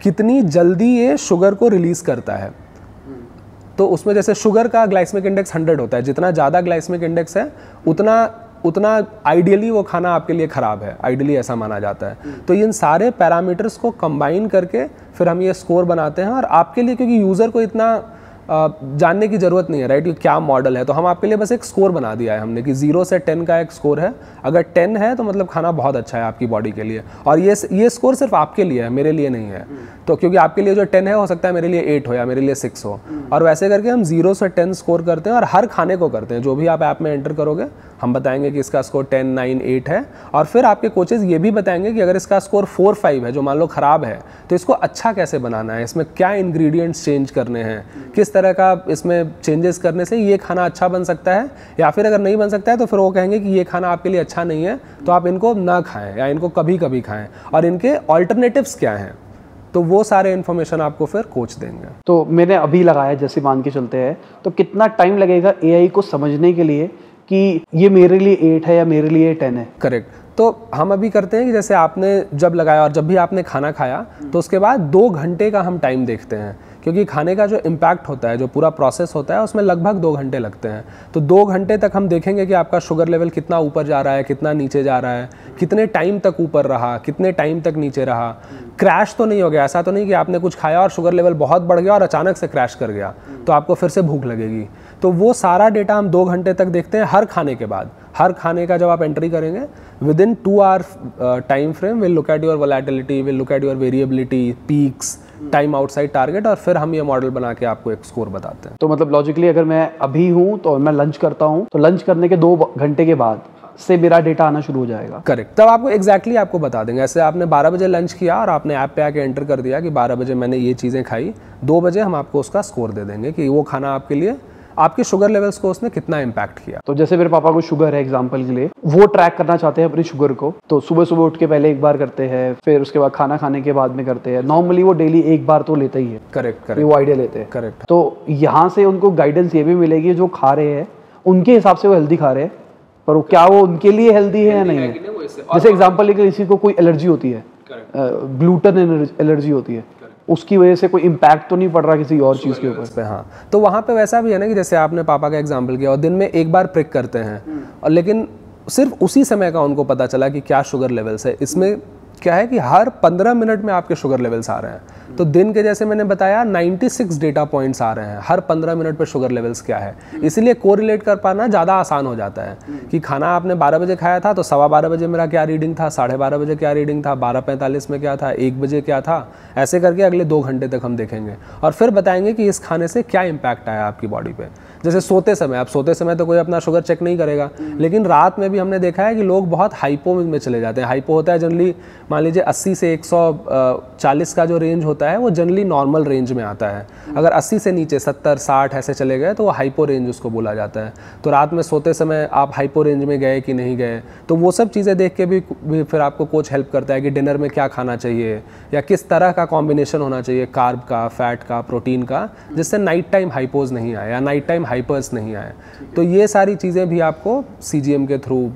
Speaker 1: कितनी जल्दी ये शुगर को रिलीज़ करता है। तो उसमें जैसे शुगर का ग्लाइसेमिक इंडेक्स 100 होता है, जितना ज़्यादा ग्लाइसेमिक इंडेक्स है उतना आइडियली वो खाना आपके लिए ख़राब है, आइडियली ऐसा माना जाता है। तो इन सारे पैरामीटर्स को कंबाइन करके फिर हम ये स्कोर बनाते हैं। और आपके लिए, क्योंकि यूज़र को इतना जानने की ज़रूरत नहीं है राइट, कि क्या मॉडल है, तो हम आपके लिए बस एक स्कोर बना दिया है हमने कि 0 से 10 का एक स्कोर है। अगर 10 है तो मतलब खाना बहुत अच्छा है आपकी बॉडी के लिए, और ये स्कोर सिर्फ आपके लिए है, मेरे लिए नहीं है। तो क्योंकि आपके लिए जो 10 है हो सकता है मेरे लिए 8 हो या मेरे लिए 6 हो, और वैसे करके हम 0 से 10 स्कोर करते हैं और हर खाने को करते हैं। जो भी आप ऐप में एंटर करोगे हम बताएंगे कि इसका स्कोर 10, 9, 8 है, और फिर आपके कोचेज़ ये भी बताएंगे कि अगर इसका स्कोर 4, 5 है, जो मान लो ख़राब है, तो इसको अच्छा कैसे बनाना है, इसमें क्या इंग्रेडिएंट्स चेंज करने हैं, किस तरह का इसमें चेंजेस करने से ये खाना अच्छा बन सकता है, या फिर अगर नहीं बन सकता है तो फिर वो कहेंगे कि ये खाना आपके लिए अच्छा नहीं है, तो आप इनको ना खाएं या इनको कभी कभी खाएं, और इनके ऑल्टरनेटिव्स क्या हैं। तो वो सारे इन्फॉर्मेशन आपको फिर कोच देंगे।
Speaker 2: तो मैंने अभी लगाया, जैसे मान के चलते हैं, तो कितना टाइम लगेगा एआई को समझने के लिए कि ये मेरे लिए 8 है या मेरे लिए 10 है?
Speaker 1: करेक्ट। तो हम अभी करते हैं कि जैसे आपने जब लगाया और जब भी आपने खाना खाया तो उसके बाद 2 घंटे का हम टाइम देखते हैं, क्योंकि खाने का जो इम्पैक्ट होता है, जो पूरा प्रोसेस होता है, उसमें लगभग 2 घंटे लगते हैं। तो 2 घंटे तक हम देखेंगे कि आपका शुगर लेवल कितना ऊपर जा रहा है, कितना नीचे जा रहा है, कितने टाइम तक ऊपर रहा, कितने टाइम तक नीचे रहा, क्रैश तो नहीं हो गया। ऐसा तो नहीं कि आपने कुछ खाया और शुगर लेवल बहुत बढ़ गया और अचानक से क्रैश कर गया, तो आपको फिर से भूख लगेगी। तो वो सारा डेटा हम 2 घंटे तक देखते हैं हर खाने के बाद। हर खाने का जब आप एंट्री करेंगे, within 2 hour time frame will look at your volatility, will look at your variability, peaks, time outside target, और फिर हम ये मॉडल बना के आपको एक स्कोर बताते हैं।
Speaker 2: तो मतलब लॉजिकली अगर मैं अभी हूँ तो मैं लंच करता हूँ, तो लंच करने के 2 घंटे के बाद से मेरा डेटा आना शुरू हो जाएगा।
Speaker 1: करेक्ट। तब आपको एग्जैक्टली आपको बता देंगे। ऐसे आपने 12 बजे लंच किया और आपने ऐप पे आके एंटर कर दिया कि 12 बजे मैंने ये चीज़ें खाई, 2 बजे हम आपको उसका स्कोर दे देंगे कि वो खाना आपके लिए आपके शुगर लेवल्स को उसने कितना इम्पैक्ट किया।
Speaker 2: तो जैसे मेरे पापा को शुगर है एग्जांपल के लिए, वो ट्रैक करना चाहते हैं अपनी शुगर को, तो सुबह सुबह उठ के पहले एक बार करते हैं, फिर उसके बाद खाना खाने के बाद में करते हैं। नॉर्मली वो डेली एक बार तो लेते ही है।
Speaker 1: करेक्ट।
Speaker 2: वो आइडिया लेते हैं।
Speaker 1: करेक्ट।
Speaker 2: तो यहाँ से उनको गाइडेंस ये भी मिलेगी, जो खा रहे हैं उनके हिसाब से वो हेल्दी खा रहे हैं, पर वो क्या वो उनके लिए हेल्दी है या नहीं है। जैसे एग्जाम्पल लेकर किसी को कोई एलर्जी होती है, ग्लूटेन एलर्जी होती है, उसकी वजह से कोई इम्पैक्ट तो नहीं पड़ रहा किसी और चीज़ के ऊपर।
Speaker 1: हाँ, तो वहाँ पे वैसा भी है ना कि जैसे आपने पापा का एग्जांपल किया और दिन में एक बार प्रिक करते हैं, और लेकिन सिर्फ उसी समय का उनको पता चला कि क्या शुगर लेवल्स है। इसमें क्या है कि हर 15 मिनट में आपके शुगर लेवल्स आ रहे हैं। तो दिन के जैसे मैंने बताया 96 डेटा पॉइंट्स आ रहे हैं हर 15 मिनट पे शुगर लेवल्स क्या है। इसीलिए कोरिलेट कर पाना ज़्यादा आसान हो जाता है कि खाना आपने 12 बजे खाया था तो 12:15 बजे मेरा क्या रीडिंग था, 12:30 बजे क्या रीडिंग था, 12:45 में क्या था, 1 बजे क्या था। ऐसे करके अगले 2 घंटे तक हम देखेंगे और फिर बताएंगे कि इस खाने से क्या इम्पैक्ट आया आपकी बॉडी पे। जैसे सोते समय, आप सोते समय तो कोई अपना शुगर चेक नहीं करेगा, लेकिन रात में भी हमने देखा है कि लोग बहुत हाइपो में चले जाते हैं। हाइपो होता है जनरली, मान लीजिए 80 से 140 का जो रेंज होता है वो जनरली नॉर्मल रेंज में आता है। अगर 80 से नीचे 70, 60 ऐसे चले गए तो वो हाइपो रेंज उसको बोला जाता है। तो रात में सोते समय आप हाइपो रेंज में गए कि नहीं गए, तो वो सब चीज़ें देख के भी फिर आपको कोच हेल्प करता है कि डिनर में क्या खाना चाहिए या किस तरह का कॉम्बिनेशन होना चाहिए कार्ब का, फैट का, प्रोटीन का, जिससे नाइट टाइम हाइपोज नहीं आए या नाइट टाइम हाइपर्स नहीं आए। तो ये सारी चीज़ें भी आपको CGM के थ्रू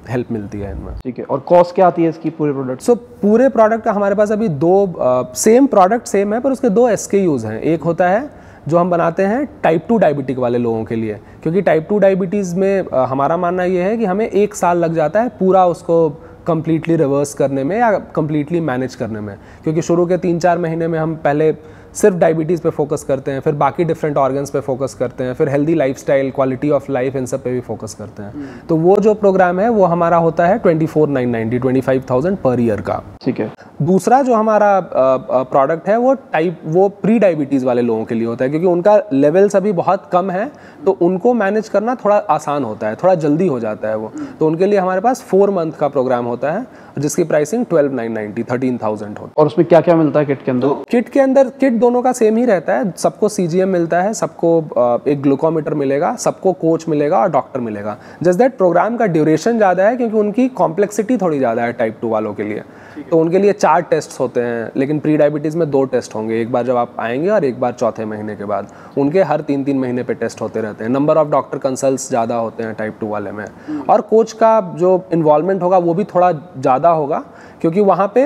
Speaker 1: हेल्प मिलती है इनमें।
Speaker 2: ठीक है। और कॉस्ट क्या आती है इसकी पूरे प्रोडक्ट?
Speaker 1: सो पूरे प्रोडक्ट का हमारे पास अभी 2 सेम प्रोडक्ट सेम है पर उसके 2 SKUs हैं। एक होता है जो हम बनाते हैं टाइप 2 डायबिटिक वाले लोगों के लिए, क्योंकि टाइप 2 डायबिटीज़ में हमारा मानना ये है कि हमें 1 साल लग जाता है पूरा उसको कम्प्लीटली रिवर्स करने में या कम्प्लीटली मैनेज करने में, क्योंकि शुरू के 3-4 महीने में हम पहले सिर्फ डायबिटीज़ पे फोकस करते हैं, फिर बाकी डिफरेंट ऑर्गन्स पे फोकस करते हैं, फिर healthy lifestyle, quality of life, इन सब पे भी फोकस करते हैं। तो वो जो प्रोग्राम है वो हमारा होता है 24,990, 25,000 पर ईयर का।
Speaker 2: ठीक है।
Speaker 1: दूसरा जो हमारा प्रोडक्ट है वो प्री डायबिटीज़ वाले लोगों के लिए होता है, क्योंकि उनका लेवल्स अभी बहुत कम है, तो उनको मैनेज करना थोड़ा आसान होता है, थोड़ा जल्दी हो जाता है वो। तो उनके लिए हमारे पास 4 मंथ का प्रोग्राम होता है जिसकी प्राइसिंग 12,990, 13,000 होती है।
Speaker 2: और उसमें क्या क्या मिलता है किट के अंदर?
Speaker 1: किट दोनों का सेम ही रहता है। सबको CGM मिलता है, सबको एक ग्लूकोमीटर मिलेगा, सबको कोच मिलेगा और डॉक्टर मिलेगा। जस्ट दैट प्रोग्राम का ड्यूरेशन ज़्यादा है क्योंकि उनकी कॉम्प्लेक्सिटी थोड़ी ज़्यादा है टाइप 2 वालों के लिए। तो उनके लिए 4 टेस्ट होते हैं, लेकिन प्री डायबिटीज़ में 2 टेस्ट होंगे, एक बार जब आप आएंगे और एक बार 4थे महीने के बाद। उनके हर 3-3 महीने पे टेस्ट होते रहते हैं। नंबर ऑफ डॉक्टर कंसल्ट्स ज़्यादा होते हैं टाइप 2 वाले में, और कोच का जो इन्वॉल्वमेंट होगा वो भी थोड़ा ज़्यादा होगा, क्योंकि वहाँ पे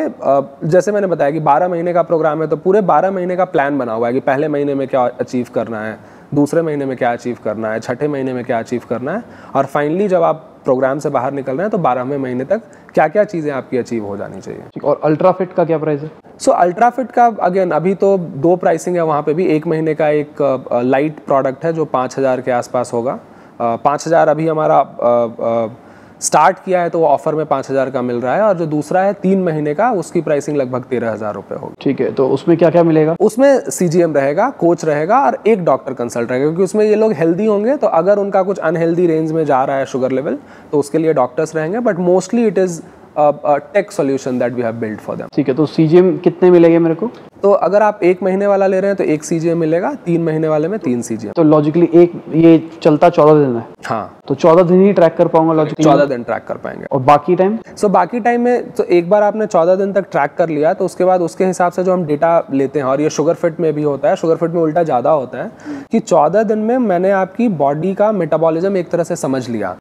Speaker 1: जैसे मैंने बताया कि 12 महीने का प्रोग्राम है, तो पूरे 12 महीने का प्लान बना हुआ है कि पहले महीने में क्या अचीव करना है, दूसरे महीने में क्या अचीव करना है, 6ठे महीने में क्या अचीव करना है, और फाइनली जब आप प्रोग्राम से बाहर निकल रहे हैं तो 12वें महीने तक क्या क्या चीज़ें आपकी अचीव हो जानी चाहिए।
Speaker 2: और अल्ट्रा फिट का क्या प्राइस है?
Speaker 1: सो अल्ट्रा फिट का अगेन अभी तो 2 प्राइसिंग है वहाँ पे भी। 1 महीने का एक लाइट प्रोडक्ट है जो 5,000 के आसपास होगा। 5,000 अभी हमारा स्टार्ट किया है तो वो ऑफर में 5,000 का मिल रहा है, और जो दूसरा है 3 महीने का उसकी प्राइसिंग लगभग 13,000 रुपये होगी।
Speaker 2: ठीक है। तो उसमें क्या क्या मिलेगा?
Speaker 1: उसमें CGM रहेगा, कोच रहेगा और एक डॉक्टर कंसल्ट रहेगा, क्योंकि उसमें ये लोग हेल्दी होंगे, तो अगर उनका कुछ अनहेल्दी रेंज में जा रहा है शुगर लेवल तो उसके लिए डॉक्टर्स रहेंगे, but mostly it is tech solution that we have built for them.
Speaker 2: ठीक है। तो CGM कितने मिलेंगे मेरे को?
Speaker 1: तो अगर आप 1 महीने वाला ले रहे हैं तो 1 CGM मिलेगा, 3 महीने वाले में 3 CGM।
Speaker 2: तो लॉजिकली एक ये चलता 14 दिन है।
Speaker 1: हाँ,
Speaker 2: तो 14 दिन ही ट्रैक कर पाऊंगा लॉजिकली।
Speaker 1: 14 दिन ट्रैक कर पाएंगे।
Speaker 2: और बाकी टाइम?
Speaker 1: बाकी टाइम में तो एक बार आपने 14 दिन तक ट्रैक कर लिया तो उसके बाद उसके हिसाब से जो हम डेटा लेते हैं, और ये शुगर फिट में भी होता है, शुगर फिट में उल्टा ज़्यादा होता है कि 14 दिन में मैंने आपकी बॉडी का मेटाबॉलिज्म एक तरह से समझ लिया।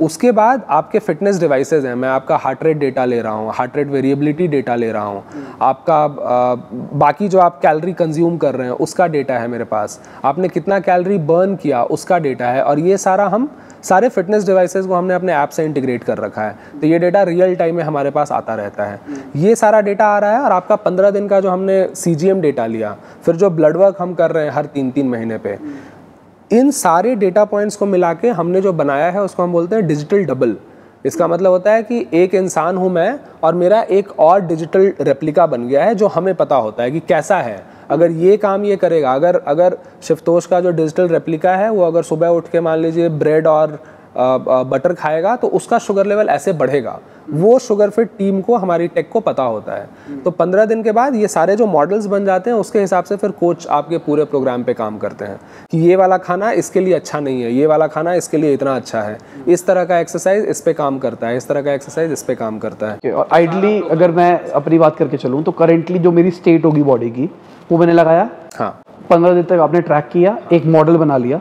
Speaker 1: उसके बाद आपके फिटनेस डिवाइसेज हैं, मैं आपका हार्ट रेट डेटा ले रहा हूँ, हार्ट रेट वेरिएबिलिटी डेटा ले रहा हूँ, आपका बाकी जो आप कैलोरी कंज्यूम कर रहे हैं उसका डेटा है मेरे पास, आपने कितना कैलोरी बर्न किया उसका डेटा है, और ये सारा हम सारे फिटनेस डिवाइसेस को हमने अपने ऐप से इंटीग्रेट कर रखा है। तो ये डेटा रियल टाइम में हमारे पास आता रहता है। ये सारा डेटा आ रहा है, और आपका 15 दिन का जो हमने CGM डेटा लिया, फिर जो ब्लड वर्क हम कर रहे हैं हर 3-3 महीने पे, इन सारे डेटा पॉइंट्स को मिला के हमने जो बनाया है उसको हम बोलते हैं डिजिटल डबल। इसका मतलब होता है कि एक इंसान हूँ मैं और मेरा एक और डिजिटल रेप्लिका बन गया है जो हमें पता होता है कि कैसा है, अगर ये काम ये करेगा। अगर शिवतोष का जो डिजिटल रेप्लिका है वो अगर सुबह उठ के मान लीजिए ब्रेड और बटर खाएगा तो उसका शुगर लेवल ऐसे बढ़ेगा। वो शुगर फिट टीम को, हमारी टेक को पता होता है। तो 15 दिन के बाद ये सारे जो मॉडल्स बन जाते हैं उसके हिसाब से फिर कोच आपके पूरे प्रोग्राम पे काम करते हैं कि ये वाला खाना इसके लिए अच्छा नहीं है, ये वाला खाना इसके लिए इतना अच्छा है, इस तरह का एक्सरसाइज इस पे काम करता है, इस तरह का एक्सरसाइज इस पे काम करता है।
Speaker 2: और आइडली अगर मैं अपनी बात करके चलूँ तो करेंटली जो मेरी स्टेट होगी बॉडी की वो मैंने लगाया।
Speaker 1: हाँ,
Speaker 2: 15 दिन तक आपने ट्रैक किया, एक मॉडल बना लिया।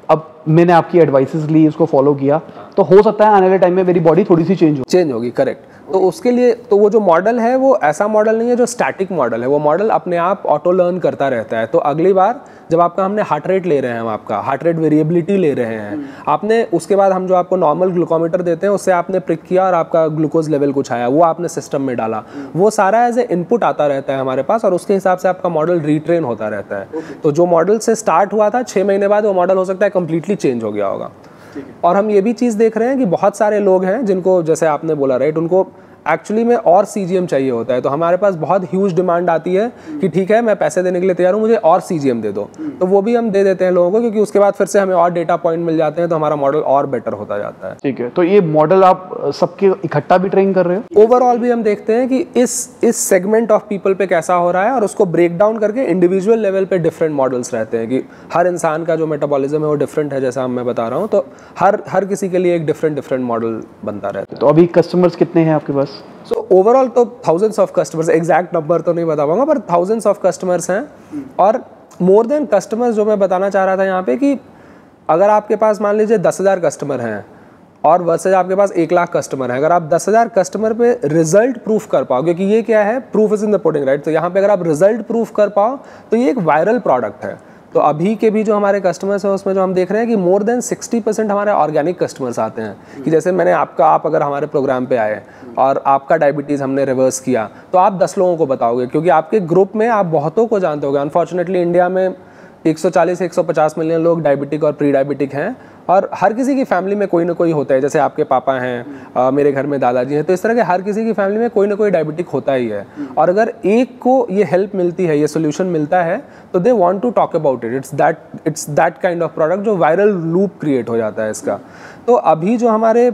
Speaker 2: अब मैंने आपकी एडवाइसेस ली, उसको फॉलो किया, तो हो सकता है आने वाले टाइम में मेरी बॉडी थोड़ी सी चेंज होगी।
Speaker 1: करेक्ट। तो उसके लिए तो वो जो मॉडल है वो ऐसा मॉडल नहीं है जो स्टैटिक मॉडल है, वो मॉडल अपने आप ऑटो लर्न करता रहता है। तो अगली बार जब आपका हमने हार्ट रेट ले रहे हैं, हम आपका हार्ट रेट वेरिएबिलिटी ले रहे हैं, आपने उसके बाद हम जो आपको नॉर्मल ग्लूकोमीटर देते हैं उससे आपने प्रिक किया और आपका ग्लूकोज लेवल कुछ आया, वो आपने सिस्टम में डाला, वो सारा एज ए इनपुट आता रहता है हमारे पास, और उसके हिसाब से आपका मॉडल रीट्रेन होता रहता है। तो जो मॉडल से स्टार्ट हुआ था 6 महीने बाद वो मॉडल हो सकता है कंप्लीटली चेंज हो गया होगा। और हम ये भी चीज़ देख रहे हैं कि बहुत सारे लोग हैं जिनको, जैसे आपने बोला राइट, उनको एक्चुअली में और CGM चाहिए होता है। तो हमारे पास बहुत ह्यूज डिमांड आती है कि ठीक है मैं पैसे देने के लिए तैयार हूँ, मुझे और CGM दे दो, तो वो भी हम दे देते हैं लोगों को, क्योंकि उसके बाद फिर से हमें और डेटा पॉइंट मिल जाते हैं तो हमारा मॉडल और बेटर होता जाता है।
Speaker 2: ठीक है, तो ये मॉडल आप सबके इकट्ठा भी ट्रेन कर रहे हो?
Speaker 1: ओवरऑल भी हम देखते हैं कि इस सेगमेंट ऑफ पीपल पे कैसा हो रहा है, और उसको ब्रेक डाउन करके इंडिविजुअल लेवल पे डिफरेंट मॉडल्स रहते हैं कि हर इंसान का जो मेटाबॉलिज्म है वो डिफरेंट है, जैसा मैं बता रहा हूँ। तो हर किसी के लिए एक डिफरेंट मॉडल बनता रहता है।
Speaker 2: तो अभी कस्टमर्स कितने हैं आपके पास?
Speaker 1: सो ओवरऑल तो thousands of customers, exact number तो नहीं बता पाऊंगा, पर थाउजेंड्स ऑफ कस्टमर्स हैं। और मोर देन कस्टमर्स, जो मैं बताना चाह रहा था यहाँ पे, कि अगर आपके पास मान लीजिए 10,000 कस्टमर हैं और वर्सेज आपके पास 1,00,000 कस्टमर है, अगर आप 10,000 कस्टमर पे रिजल्ट प्रूफ कर पाओ, क्योंकि ये क्या है, proof is in the pudding right. तो यहाँ पे अगर आप रिजल्ट प्रूफ कर पाओ तो ये एक वायरल प्रोडक्ट है। तो अभी के भी जो हमारे कस्टमर्स हैं उसमें जो हम देख रहे हैं कि मोर देन 60% हमारे ऑर्गेनिक कस्टमर्स आते हैं। कि जैसे मैंने आप अगर हमारे प्रोग्राम पे आए और आपका डायबिटीज़ हमने रिवर्स किया तो आप 10 लोगों को बताओगे, क्योंकि आपके ग्रुप में आप बहुतों को जानते होगे। अनफॉर्चुनेटली इंडिया में 140-150 मिलियन लोग डायबिटिक और प्री डायबिटिक हैं, और हर किसी की फैमिली में कोई ना कोई होता है। जैसे आपके पापा हैं, मेरे घर में दादाजी हैं, तो इस तरह के हर किसी की फैमिली में कोई ना कोई डायबिटिक होता ही है। और अगर एक को ये हेल्प मिलती है, ये सोल्यूशन मिलता है, तो they want to talk about it. It's that kind of product जो वायरल लूप क्रिएट हो जाता है इसका। तो अभी जो हमारे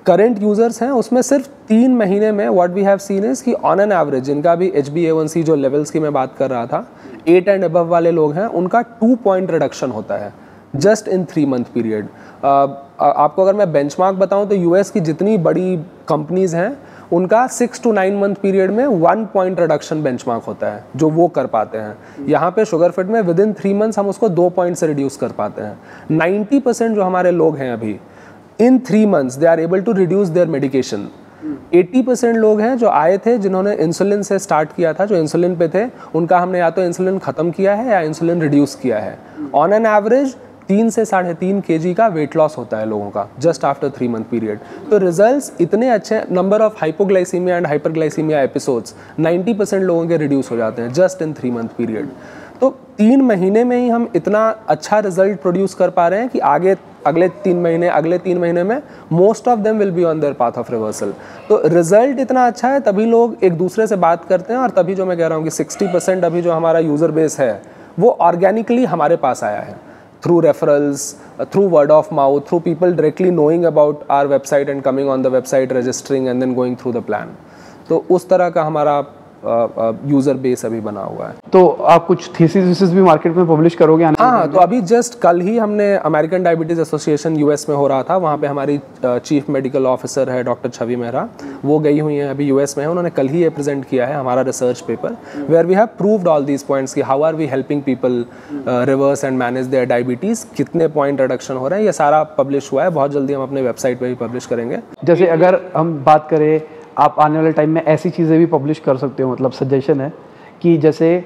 Speaker 1: करंट यूजर्स हैं उसमें सिर्फ 3 महीने में what we have seen is कि ऑन एन एवरेज, जिनका भी HbA1c जो लेवल्स की मैं बात कर रहा था, 8 एंड अबव वाले लोग हैं, उनका 2 पॉइंट रिडक्शन होता है जस्ट इन 3 मंथ पीरियड। आपको अगर मैं बेंचमार्क बताऊं तो US की जितनी बड़ी कंपनीज हैं उनका 6 to 9 मंथ पीरियड में 1 पॉइंट रिडक्शन बेंचमार्क होता है जो वो कर पाते हैं। यहाँ पे शुगर फिट में विद इन 3 मंथ्स हम उसको 2 पॉइंट से रिड्यूस कर पाते हैं। 90% जो हमारे लोग हैं अभी in 3 months they are able to reduce their medication. 80% लोग हैं जो आए थे जिन्होंने इंसुलिन से स्टार्ट किया था, जो इंसुलिन पे थे, उनका हमने या तो इंसुलिन खत्म किया है या इंसुलिन रिड्यूस किया है। ऑन एन एवरेज 3 से 3.5 kg का वेट लॉस होता है लोगों का जस्ट आफ्टर 3 मंथ पीरियड। तो रिजल्ट्स इतने अच्छे, number of hypoglycaemia and hyperglycaemia episodes 90% लोगों के रिड्यूस हो जाते हैं जस्ट इन 3 मंथ पीरियड। तो 3 महीने में ही हम इतना अच्छा रिजल्ट प्रोड्यूस कर पा रहे हैं कि अगले 3 महीने में most of them will be on their path of reversal. तो रिजल्ट इतना अच्छा है तभी लोग एक दूसरे से बात करते हैं, और तभी जो मैं कह रहा हूँ कि 60% अभी जो हमारा यूज़र बेस है वो ऑर्गेनिकली हमारे पास आया है, through referrals, through word of mouth, through people directly knowing about our website and coming on the website, registering and then going through the plan. तो उस तरह का हमारा यूज़र बेस अभी बना हुआ है।
Speaker 2: तो आप कुछ थीसिस भी मार्केट में पब्लिश करोगे?
Speaker 1: हाँ, तो अभी जस्ट कल ही हमने अमेरिकन डायबिटीज़ एसोसिएशन यूएस में हो रहा था, वहाँ पे हमारी चीफ मेडिकल ऑफिसर है डॉक्टर छवि मेहरा, वो गई हुई हैं, अभी यूएस में है। उन्होंने कल ही ये प्रेजेंट किया है हमारा research paper, where we have proved all these points कि how are we helping people reverse and manage their diabetes, कितने पॉइंट रिडक्शन हो रहे हैं, ये सारा पब्लिश हुआ है। बहुत जल्दी हम अपने वेबसाइट पर भी पब्लिश करेंगे।
Speaker 2: जैसे अगर हम बात करें, आप आने वाले टाइम में ऐसी चीज़ें भी पब्लिश कर सकते हो, मतलब सजेशन है कि जैसे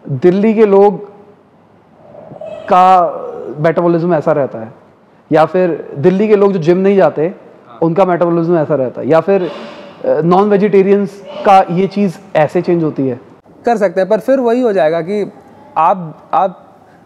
Speaker 2: दिल्ली के लोग का मेटाबॉलिज्म ऐसा रहता है, या फिर दिल्ली के लोग जो जिम नहीं जाते उनका मेटाबॉलिज्म ऐसा रहता है, या फिर नॉन वेजिटेरियंस का ये चीज़ ऐसे चेंज होती है।
Speaker 1: कर सकते हैं, पर फिर वही हो जाएगा कि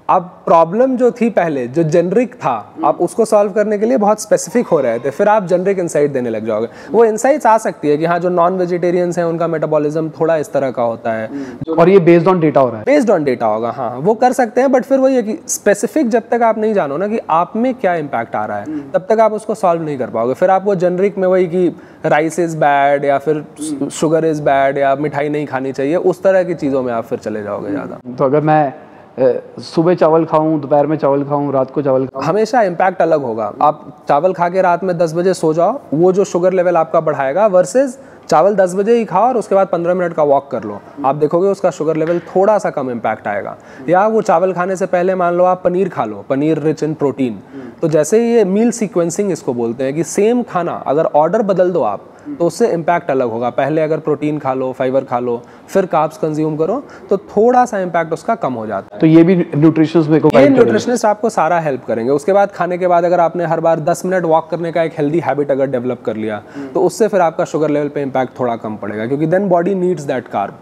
Speaker 1: आप प्रॉब्लम जो थी पहले, जो जेनरिक था, आप उसको सॉल्व करने के लिए बहुत स्पेसिफिक हो रहे थे, फिर आप जेनरिक इंसाइट देने लग जाओगे। वो इंसाइट्स आ सकती है कि हाँ, जो नॉन वेजिटेरियंस हैं उनका मेटाबॉलिज्म थोड़ा इस तरह का होता है,
Speaker 2: और ये बेस्ड ऑन डेटा हो रहा है।
Speaker 1: बेस्ड ऑन डेटा होगा, हाँ, वो कर सकते हैं। बट फिर वही है कि स्पेसिफिक जब तक आप नहीं जानो ना कि आप में क्या इम्पैक्ट आ रहा है, तब तक आप उसको सॉल्व नहीं कर पाओगे। फिर आप वो जेनरिक में वही कि राइस इज़ बैड या फिर शुगर इज़ बैड या मिठाई नहीं खानी चाहिए, उस तरह की चीज़ों में आप फिर चले जाओगे ज़्यादा।
Speaker 2: तो अगर मैं सुबह चावल खाऊं, दोपहर में चावल खाऊं, रात को चावल खाऊं,
Speaker 1: हमेशा इम्पैक्ट अलग होगा। आप चावल खा के रात में 10 बजे सो जाओ, वो जो शुगर लेवल आपका बढ़ाएगा, वर्सेस चावल 10 बजे ही खाओ और उसके बाद 15 मिनट का वॉक कर लो, आप देखोगे उसका शुगर लेवल थोड़ा सा कम इम्पैक्ट आएगा। या वो चावल खाने से पहले मान लो आप पनीर खा लो, पनीर रिच इन प्रोटीन। तो जैसे ये मील सीक्वेंसिंग इसको बोलते हैं कि सेम खाना अगर ऑर्डर बदल दो आप, तो उससे इम्पैक्ट अलग होगा। पहले अगर प्रोटीन खा लो, फाइबर खा लो, फिर कार्ब्स कंज्यूम करो, तो थोड़ा सा इम्पैक्ट उसका कम हो जाता है।
Speaker 2: तो ये भी न्यूट्रिशनिस्ट में
Speaker 1: ये न्यूट्रिशनिस्ट आपको सारा हेल्प करेंगे। उसके बाद खाने के बाद अगर आपने हर बार 10 मिनट वॉक करने का एक हेल्दी हैबिट अगर डेवलप कर लिया, तो उससे फिर आपका शुगर लेवल पे इम्पैक्ट थोड़ा कम पड़ेगा, क्योंकि then body needs that carb.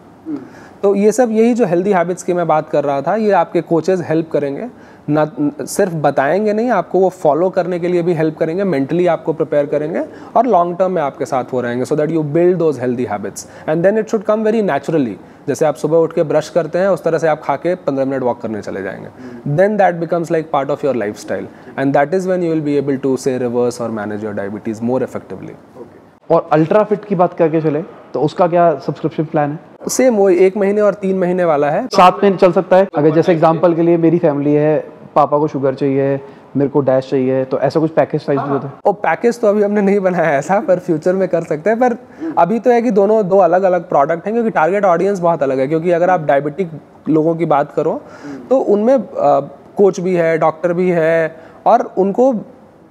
Speaker 1: तो ये सब, यही जो हेल्दी हैबिट्स की मैं बात कर रहा था, ये आपके कोचेज हेल्प करेंगे, ना सिर्फ बताएंगे नहीं, आपको वो फॉलो करने के लिए भी हेल्प करेंगे, मेंटली आपको प्रिपेयर करेंगे और लॉन्ग टर्म में आपके साथ वो रहेंगे, so that you build those healthy habits and then it should come very naturally. जैसे आप सुबह उठ के ब्रश करते हैं, उस तरह से आप खा के 15 मिनट वॉक करने चले जाएंगे, then that becomes like part of your lifestyle and that is when you will be able to say reverse और manage your diabetes more effectively.
Speaker 2: और अल्ट्रा फिट की बात करके चले तो उसका क्या सब्सक्रिप्शन प्लान है?
Speaker 1: सेम वो 1 महीने और 3 महीने वाला है।
Speaker 2: साथ में चल सकता है? अगर जैसे एग्जांपल के लिए मेरी फैमिली है, पापा को शुगर चाहिए, मेरे को डैश चाहिए, तो ऐसा कुछ पैकेज टाइप होता है?
Speaker 1: और पैकेज तो अभी हमने नहीं बनाया ऐसा, पर फ्यूचर में कर सकते हैं। पर अभी तो है कि दोनों दो अलग अलग प्रोडक्ट हैं, क्योंकि टारगेट ऑडियंस बहुत अलग है। क्योंकि अगर आप डायबिटिक लोगों की बात करो तो उनमें कोच भी है, डॉक्टर भी है, और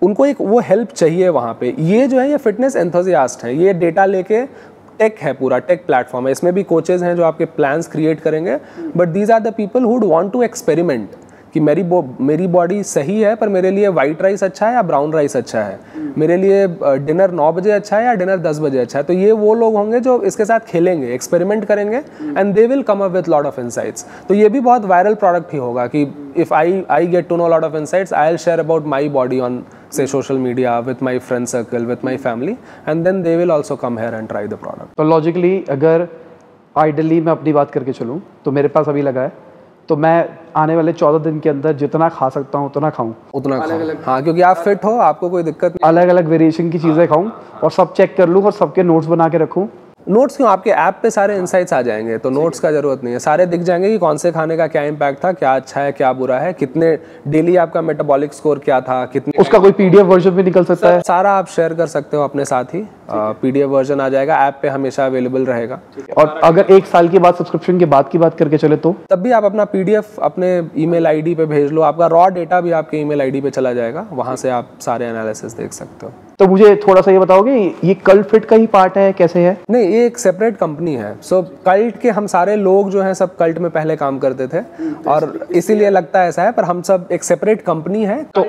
Speaker 1: उनको एक वो हेल्प चाहिए वहाँ पे। ये जो है ये फिटनेस एंथुसियास्ट हैं, ये डेटा लेके टेक है, पूरा टेक प्लेटफॉर्म है, इसमें भी कोचेज हैं जो आपके प्लान्स क्रिएट करेंगे। But these are the people who'd want to experiment कि मेरी बॉडी सही है, पर मेरे लिए वाइट राइस अच्छा है या ब्राउन राइस अच्छा है, मेरे लिए डिनर 9 बजे अच्छा है या डिनर 10 बजे अच्छा है। तो ये वो लोग होंगे जो इसके साथ खेलेंगे, एक्सपेरिमेंट करेंगे and they will come up with lot of insights. तो ये भी बहुत वायरल प्रोडक्ट ही होगा कि if I get to know lot of insights, I will share about my body on say social media with my friend circle, with my family, and then they will also come here and try the product.
Speaker 2: तो लॉजिकली अगर आइडली मैं अपनी बात करके चलूँ तो मेरे पास अभी लगा है, तो मैं आने वाले 14 दिन के अंदर जितना खा सकता हूँ उतना खाऊं।
Speaker 1: हाँ, क्योंकि आप फिट हो, आपको कोई दिक्कत नहीं।
Speaker 2: अलग अलग वेरिएशन की चीज़ें खाऊं और सब चेक कर लूँ और सबके नोट्स बना के रखूँ।
Speaker 1: नोट्स क्यों, आपके ऐप पे सारे इनसाइट्स आ जाएंगे, तो नोट्स का जरूरत नहीं है। सारे दिख जाएंगे कि कौन से खाने का क्या इम्पैक्ट था, क्या अच्छा है क्या बुरा है, कितने डेली आपका मेटाबॉलिक स्कोर क्या था, कितने।
Speaker 2: उसका कोई पीडीएफ वर्जन भी निकल सकता है?
Speaker 1: सारा आप शेयर कर सकते हो अपने साथ ही, पीडीएफ वर्जन आ जाएगा, ऐप पे हमेशा अवेलेबल रहेगा।
Speaker 2: और अगर 1 साल के बाद सब्सक्रिप्शन के बाद की बात करके चले तो
Speaker 1: तब भी आप अपना पीडीएफ अपने ईमेल आईडी पे भेज लो, आपका रॉ डेटा भी आपके ईमेल आईडी पे चला जाएगा, वहां से आप सारे एनालिसिस देख सकते हो।
Speaker 2: तो मुझे थोड़ा सा ये बताओगे, ये कल्ट फिट का ही पार्ट है, कैसे है?
Speaker 1: नहीं, ये एक सेपरेट कंपनी है। सो कल्ट के हम सारे लोग जो हैं सब कल्ट में पहले काम करते थे और इसीलिए लगता है ऐसा है, पर हम सब एक सेपरेट कंपनी है।
Speaker 2: तो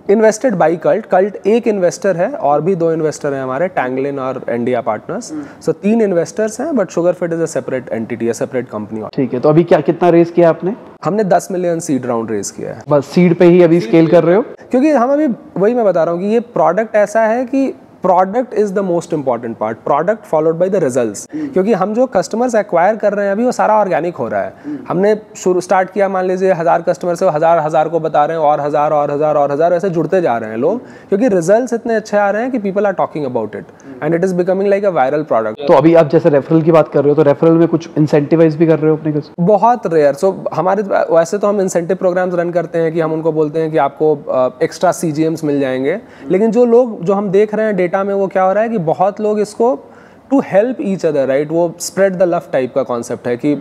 Speaker 2: इन्वेस्टेड बाई कल्ट। कल्ट एक इन्वेस्टर है, और भी 2 इन्वेस्टर हैं हमारे, टैंगलिन और इंडिया पार्टनर्स। सो 3 इन्वेस्टर्स हैं, but sugar fit is a separate entity, a separate company. ठीक है, तो अभी कितना रेस किया आपने?
Speaker 1: हमने 10 मिलियन सीड राउंड रेस किया है।
Speaker 2: बस सीड पे ही अभी स्केल कर रहे हो?
Speaker 1: क्योंकि हम अभी, वही मैं बता रहा हूँ कि ये प्रोडक्ट ऐसा है कि product is the most important part, product followed by the results. क्योंकि हम जो कस्टमर्स एक्वायर कर रहे हैं अभी वो सारा ऑर्गेनिक हो रहा है। हमने शुरू स्टार्ट किया, मान लीजिए 1000 कस्टमर से, वो हजार को बता रहे हैं, और हजार ऐसे जुड़ते जा रहे हैं लोग, क्योंकि रिजल्ट्स इतने अच्छे आ रहे हैं कि people are talking about it and it is becoming like a viral product.
Speaker 2: तो अभी आप जैसे रेफरल की बात कर रहे हो, तो रेफरल में कुछ इंसेंटिवाइज भी कर रहे हो अपने को?
Speaker 1: बहुत रेयर। सो हमारे वैसे तो हम इंसेंटिव प्रोग्राम्स रन करते हैं कि हम उनको बोलते हैं कि आपको एक्स्ट्रा CGMs मिल जाएंगे, लेकिन जो लोग जो हम देख रहे हैं डेटा में, वो क्या हो रहा है कि बहुत लोग इसको to help each other, right, वो स्प्रेड द लव टाइप का कॉन्सेप्ट है कि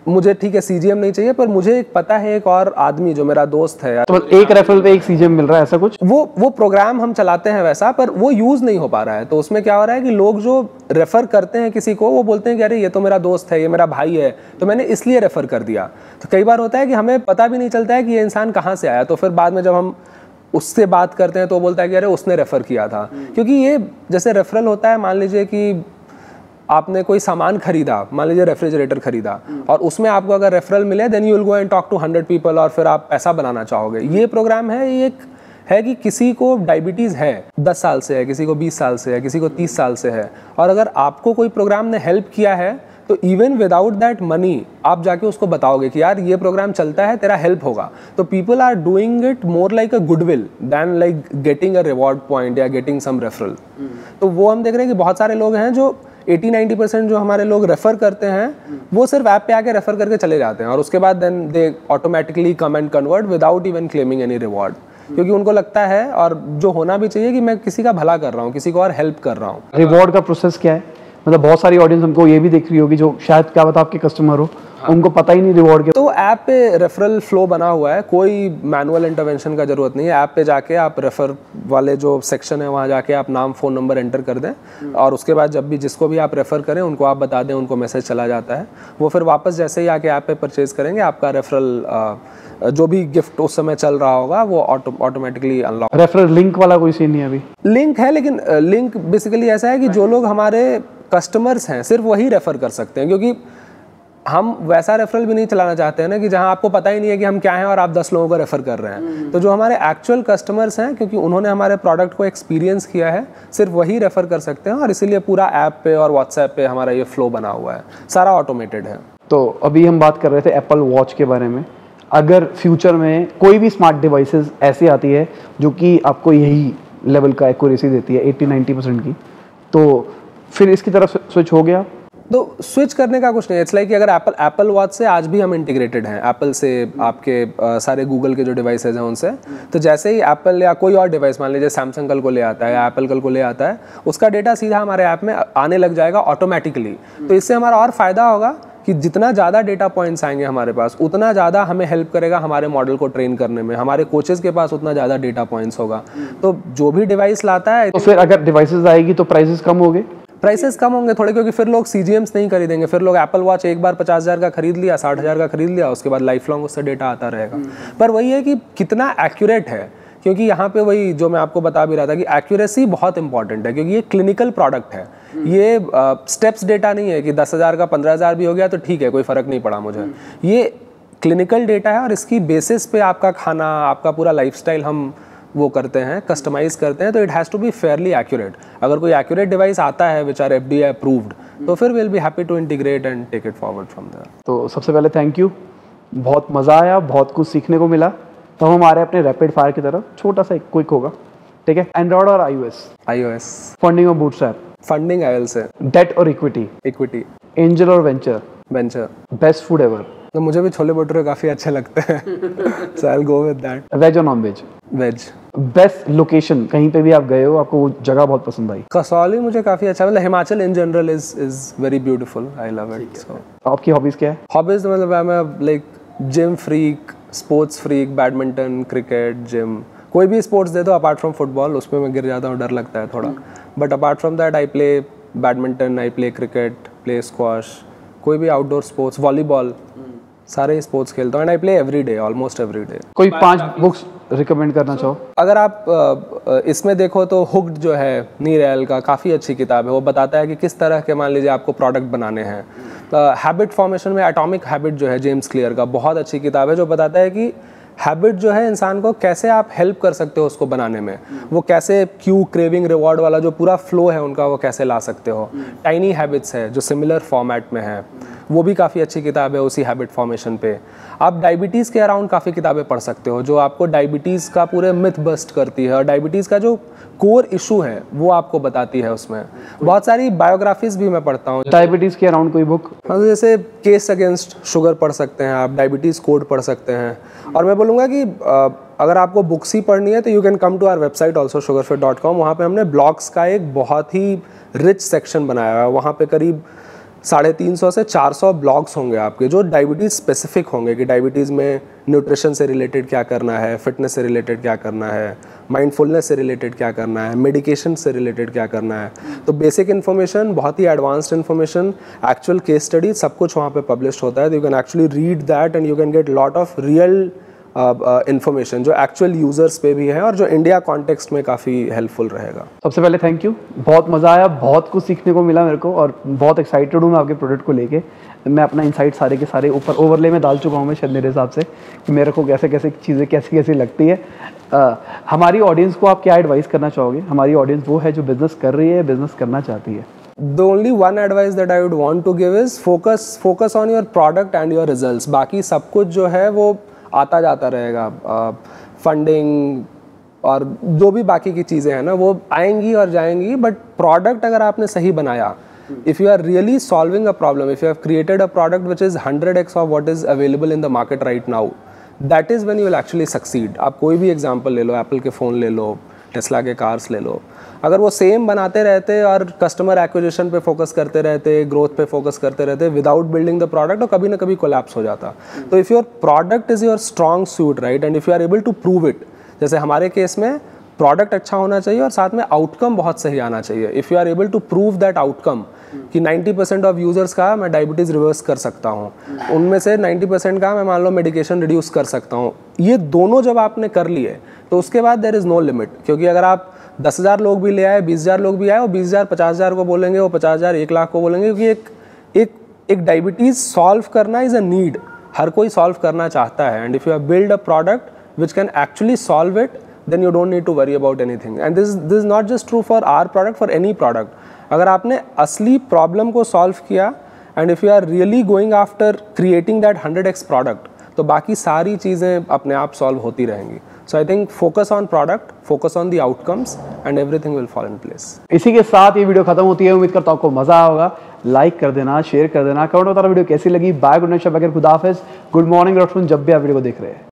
Speaker 1: मुझे ठीक है CGM नहीं चाहिए, पर मुझे एक पता है एक और आदमी जो मेरा दोस्त है,
Speaker 2: तो एक रेफरल पे एक CGM मिल रहा है, ऐसा कुछ?
Speaker 1: वो प्रोग्राम हम चलाते हैं वैसा, पर वो यूज़ नहीं हो पा रहा है। तो उसमें क्या हो रहा है कि लोग जो रेफ़र करते हैं किसी को, वो बोलते हैं कि अरे ये तो मेरा दोस्त है, ये मेरा भाई है, तो मैंने इसलिए रेफ़र कर दिया। तो कई बार होता है कि हमें पता भी नहीं चलता है कि ये इंसान कहाँ से आया, तो फिर बाद में जब हम उससे बात करते हैं तो वो बोलता है कि अरे उसने रेफ़र किया था। क्योंकि ये जैसे रेफरल होता है, मान लीजिए कि आपने कोई सामान खरीदा, मान लीजिए रेफ्रिजरेटर खरीदा, और उसमें आपको अगर रेफरल मिले, then you will go and talk to 100 people, और फिर आप पैसा बनाना चाहोगे। ये प्रोग्राम है, ये एक है कि किसी को डायबिटीज़ है 10 साल से है, किसी को 20 साल से है, किसी को 30 साल से है, और अगर आपको कोई प्रोग्राम ने हेल्प किया है, तो इवन विदाउट दैट मनी आप जाके उसको बताओगे कि यार ये प्रोग्राम चलता है, तेरा हेल्प होगा। तो people are doing it more like a goodwill than like getting a reward point या गेटिंग सम रेफरल। तो वो हम देख रहे हैं कि बहुत सारे लोग हैं जो 80-90% जो हमारे लोग रेफर करते हैं, वो सिर्फ ऐप पे आके रेफर करके चले जाते हैं, और उसके बाद then they automatically come and convert without even claiming any reward, क्योंकि उनको लगता है, और जो होना भी चाहिए, कि मैं किसी का भला कर रहा हूँ, किसी को और हेल्प कर रहा हूँ।
Speaker 2: रिवॉर्ड का प्रोसेस क्या है? मतलब बहुत सारी ऑडियंस हमको ये भी देख रही होगी जो शायद क्या पता आपके कस्टमर हो, उनको पता ही नहीं रिवॉर्ड के।
Speaker 1: तो ऐप पे रेफरल फ्लो बना हुआ है, कोई मैनुअल इंटरवेंशन का जरूरत नहीं है। ऐप पे जाके आप रेफर वाले जो सेक्शन है वहाँ जाके आप नाम, फ़ोन नंबर एंटर कर दें, और उसके बाद जब भी जिसको भी आप रेफ़र करें उनको आप बता दें, उनको मैसेज चला जाता है। वो फिर वापस जैसे ही आके ऐप पे परचेज़ करेंगे, आपका रेफरल जो भी गिफ्ट उस समय चल रहा होगा वो ऑटोमेटिकली अनलॉक।
Speaker 2: रेफरल लिंक वाला कोई सीन नहीं है अभी?
Speaker 1: लिंक है, लेकिन लिंक बेसिकली ऐसा है कि जो लोग हमारे कस्टमर्स हैं सिर्फ वही रेफ़र कर सकते हैं, क्योंकि हम वैसा रेफरल भी नहीं चलाना चाहते हैं ना कि जहां आपको पता ही नहीं है कि हम क्या हैं और आप 10 लोगों को रेफर कर रहे हैं। तो जो हमारे एक्चुअल कस्टमर्स हैं, क्योंकि उन्होंने हमारे प्रोडक्ट को एक्सपीरियंस किया है, सिर्फ वही रेफर कर सकते हैं, और इसीलिए पूरा ऐप पे और व्हाट्सएप पे हमारा ये फ्लो बना हुआ है, सारा ऑटोमेटेड है।
Speaker 2: तो अभी हम बात कर रहे थे एप्पल वॉच के बारे में। अगर फ्यूचर में कोई भी स्मार्ट डिवाइसेस ऐसी आती है जो कि आपको यही लेवल का एक्यूरेसी देती है 80-90% की, तो फिर इसकी तरफ स्विच हो गया?
Speaker 1: तो स्विच करने का कुछ नहीं है। इट्स लाइक कि अगर एप्पल वॉच से आज भी हम इंटीग्रेटेड हैं, एप्पल से आपके सारे गूगल के जो डिवाइसेज हैं उनसे, तो जैसे ही एप्पल या कोई और डिवाइस, मान लीजिए सैमसंग कल को ले आता है या एप्पल कल को ले आता है, उसका डेटा सीधा हमारे ऐप में आने लग जाएगा ऑटोमेटिकली। तो इससे हमारा और फायदा होगा कि जितना ज़्यादा डेटा पॉइंट्स आएंगे हमारे पास, उतना ज़्यादा हमें हेल्प करेगा हमारे मॉडल को ट्रेन करने में। हमारे कोचेस के पास उतना ज़्यादा डेटा पॉइंट्स होगा। तो जो भी डिवाइस लाता है,
Speaker 2: तो फिर अगर डिवाइसेस आएगी तो प्राइसेस कम होंगे?
Speaker 1: प्राइसेस कम होंगे थोड़े, क्योंकि फिर लोग CGMs नहीं खरीदेंगे। फिर लोग एप्पल वॉच एक बार 50,000 का खरीद लिया, 60,000 का खरीद लिया, उसके बाद लाइफ लॉन्ग उससे डेटा आता रहेगा। पर वही है कि कितना एक्यूरेट है, क्योंकि यहाँ पे वही जो मैं आपको बता भी रहा था कि एक्यूरेसी बहुत इंपॉर्टेंट है, क्योंकि ये क्लिनिकल प्रोडक्ट है। ये स्टेप्स डेटा नहीं है कि 10,000 का 15,000 भी हो गया तो ठीक है, कोई फ़र्क नहीं पड़ा मुझे। ये क्लिनिकल डेटा है, और इसकी बेसिस पे आपका खाना, आपका पूरा लाइफस्टाइल हम वो करते हैं, कस्टमाइज करते हैं। तो it has to be fairly accurate. अगर कोई एक्यूरेट डिवाइस आता है विच आर FDA अप्रूव्ड, तो फिर will be happy to integrate and take it forward from there.
Speaker 2: तो सबसे पहले थैंक यू, बहुत मज़ा आया, बहुत कुछ सीखने को मिला। तो हम आ रहे हैं अपने रैपिड फायर की तरफ, छोटा सा एक क्विक होगा, ठीक है? एंड्रॉइड और iOS? फंडिंग और bootstrap?
Speaker 1: Funding I will say.
Speaker 2: Debt और इक्विटी?
Speaker 1: इक्विटी।
Speaker 2: एंजल और venture?
Speaker 1: Venture.
Speaker 2: Best food ever?
Speaker 1: तो मुझे भी छोले भटूरे काफ़ी अच्छे लगते हैं, so I will go with that.
Speaker 2: Veg और non veg?
Speaker 1: Veg.
Speaker 2: Best location, कहीं पे भी आप गए हो, आपको वो जगह बहुत पसंद आई?
Speaker 1: कसौली मुझे काफ़ी अच्छा, मतलब Himachal in general is very beautiful, I love it. So
Speaker 2: आपकी हॉबीज क्या है?
Speaker 1: हॉबीज मतलब I am like gym freak, sports freak, badminton, cricket, gym, कोई भी स्पोर्ट्स दे दो अपार्ट फ्रॉम फुटबॉल, उसमें मैं गिर जाता हूँ, डर लगता है थोड़ा। But apart from that I play badminton, I play cricket, play squash, कोई भी आउटडोर स्पोर्ट्स, वॉलीबॉल, सारे स्पोर्ट्स खेलता हूँ। And I play every day, almost every day.
Speaker 2: कोई 5 बुक्स रिकमेंड करना चाहो? अगर
Speaker 1: आप इसमें देखो तो हुक्ड जो है नील एल का, काफ़ी अच्छी किताब है। वो बताता है कि किस तरह के, मान लीजिए आपको प्रोडक्ट बनाने हैं। हैबिट फॉर्मेशन में एटॉमिक हैबिट जो है जेम्स क्लियर का, बहुत अच्छी किताब है, जो बताता है कि हैबिट जो है इंसान को कैसे आप हेल्प कर सकते हो उसको बनाने में, वो कैसे क्यू क्रेविंग रिवॉर्ड वाला जो पूरा फ्लो है उनका वो कैसे ला सकते हो। टाइनी हैबिट्स है जो सिमिलर फॉर्मेट में है, वो भी काफ़ी अच्छी किताब है उसी हैबिट फॉर्मेशन पे। आप डायबिटीज़ के अराउंड काफ़ी किताबें पढ़ सकते हो जो आपको डायबिटीज़ का पूरे मिथ बस्ट करती है और डायबिटीज़ का जो कोर इशू है वो आपको बताती है। उसमें बहुत सारी बायोग्राफीज भी मैं पढ़ता हूँ।
Speaker 2: डायबिटीज़ के अराउंड कोई बुक?
Speaker 1: हाँ, जैसे केस अगेंस्ट शुगर पढ़ सकते हैं आप, डायबिटीज़ कोड पढ़ सकते हैं। और मैं बोलूँगा कि अगर आपको बुक्स ही पढ़नी है तो you can come to our website also sugarfit.com। वहाँ पे हमने ब्लॉग्स का एक बहुत ही रिच सेक्शन बनाया हुआ है। वहाँ पे करीब 350 से 400 ब्लॉग्स होंगे आपके जो डायबिटीज़ स्पेसिफिक होंगे कि डायबिटीज़ में न्यूट्रिशन से रिलेटेड क्या करना है, फिटनेस से रिलेटेड क्या करना है, माइंडफुलनेस से रिलेटेड क्या करना है, मेडिकेशन से रिलेटेड क्या करना है। तो बेसिक इन्फॉर्मेशन, बहुत ही advanced information, actual case study, सब कुछ वहाँ पे पब्लिश होता है। You can actually read that and you can get lot of real information जो एक्चुअल यूजर्स पे भी है और जो इंडिया कॉन्टेक्स्ट में काफ़ी हेल्पफुल रहेगा।
Speaker 2: सबसे पहले थैंक यू, बहुत मज़ा आया, बहुत कुछ सीखने को मिला मेरे को और बहुत एक्साइटेड हूँ मैं आपके प्रोडक्ट को लेके। मैं अपना इंसाइट सारे के सारे ऊपर ओवरले में डाल चुका हूँ मैं शायद मेरे हिसाब से कि मेरे को कैसे कैसे चीज़ें कैसी लगती है। हमारी ऑडियंस को आप क्या एडवाइस करना चाहोगे? हमारी ऑडियंस वो है जो बिज़नेस कर रही है, बिज़नेस करना चाहती है।
Speaker 1: The only one advice that I would want to give is focus on your product and your results। बाकी सब कुछ जो है वो आता जाता रहेगा। फंडिंग और जो भी बाकी की चीज़ें हैं ना वो आएंगी और जाएंगी, बट प्रोडक्ट अगर आपने सही बनाया, if you are really solving a problem, if you have created a product which is 100x of what is available in the market right now, that is when you will actually succeed. आप कोई भी एग्जांपल ले लो, एप्पल के फ़ोन ले लो, टेस्ला के कार्स ले लो, अगर वो सेम बनाते रहते और कस्टमर एक्विजिशन पे फोकस करते रहते, ग्रोथ पे फोकस करते रहते विदाउट बिल्डिंग द प्रोडक्ट, तो कभी ना कभी कोलैप्स हो जाता। तो if your product is your strong suit, right, and if you are able to prove it, जैसे हमारे केस में प्रोडक्ट अच्छा होना चाहिए और साथ में आउटकम बहुत सही आना चाहिए। If you are able to prove that outcome कि 90% ऑफ यूजर्स का मैं डायबिटीज़ रिवर्स कर सकता हूँ, उनमें से 90% का मैं मान लो मेडिकेशन रिड्यूस कर सकता हूँ, ये दोनों जब आपने कर लिए तो उसके बाद देयर इज़ नो लिमिट। क्योंकि अगर आप 10,000 लोग भी ले आए, 20,000 लोग भी आए, वो 20,000 50,000 को बोलेंगे, वो 50,000 1 लाख को बोलेंगे, क्योंकि एक डायबिटीज़ सॉल्व करना इज़ अ नीड, हर कोई सॉल्व करना चाहता है। And if you have build a product which can actually solve it, then you don't need to worry about anything। and this is not just true for our product, for any product। अगर आपने असली प्रॉब्लम को सॉल्व किया and if you are really going after creating that 100x product, तो बाकी सारी चीज़ें अपने आप सॉल्व होती रहेंगी। So I think focus on product, focus on the outcomes and everything will fall in place.
Speaker 2: इसी के साथ ये वीडियो खत्म होती है। उम्मीद करता हूँ आपको मजा आया होगा। लाइक कर देना, शेयर कर देना, कमेंट बताना वीडियो कैसी लगी। बाय, गुड नाइट, शब बखैर, खुदा हाफिज़, गुड मॉर्निंग, गुड आफ्टरनून, जब भी आप वीडियो को देख रहे हैं।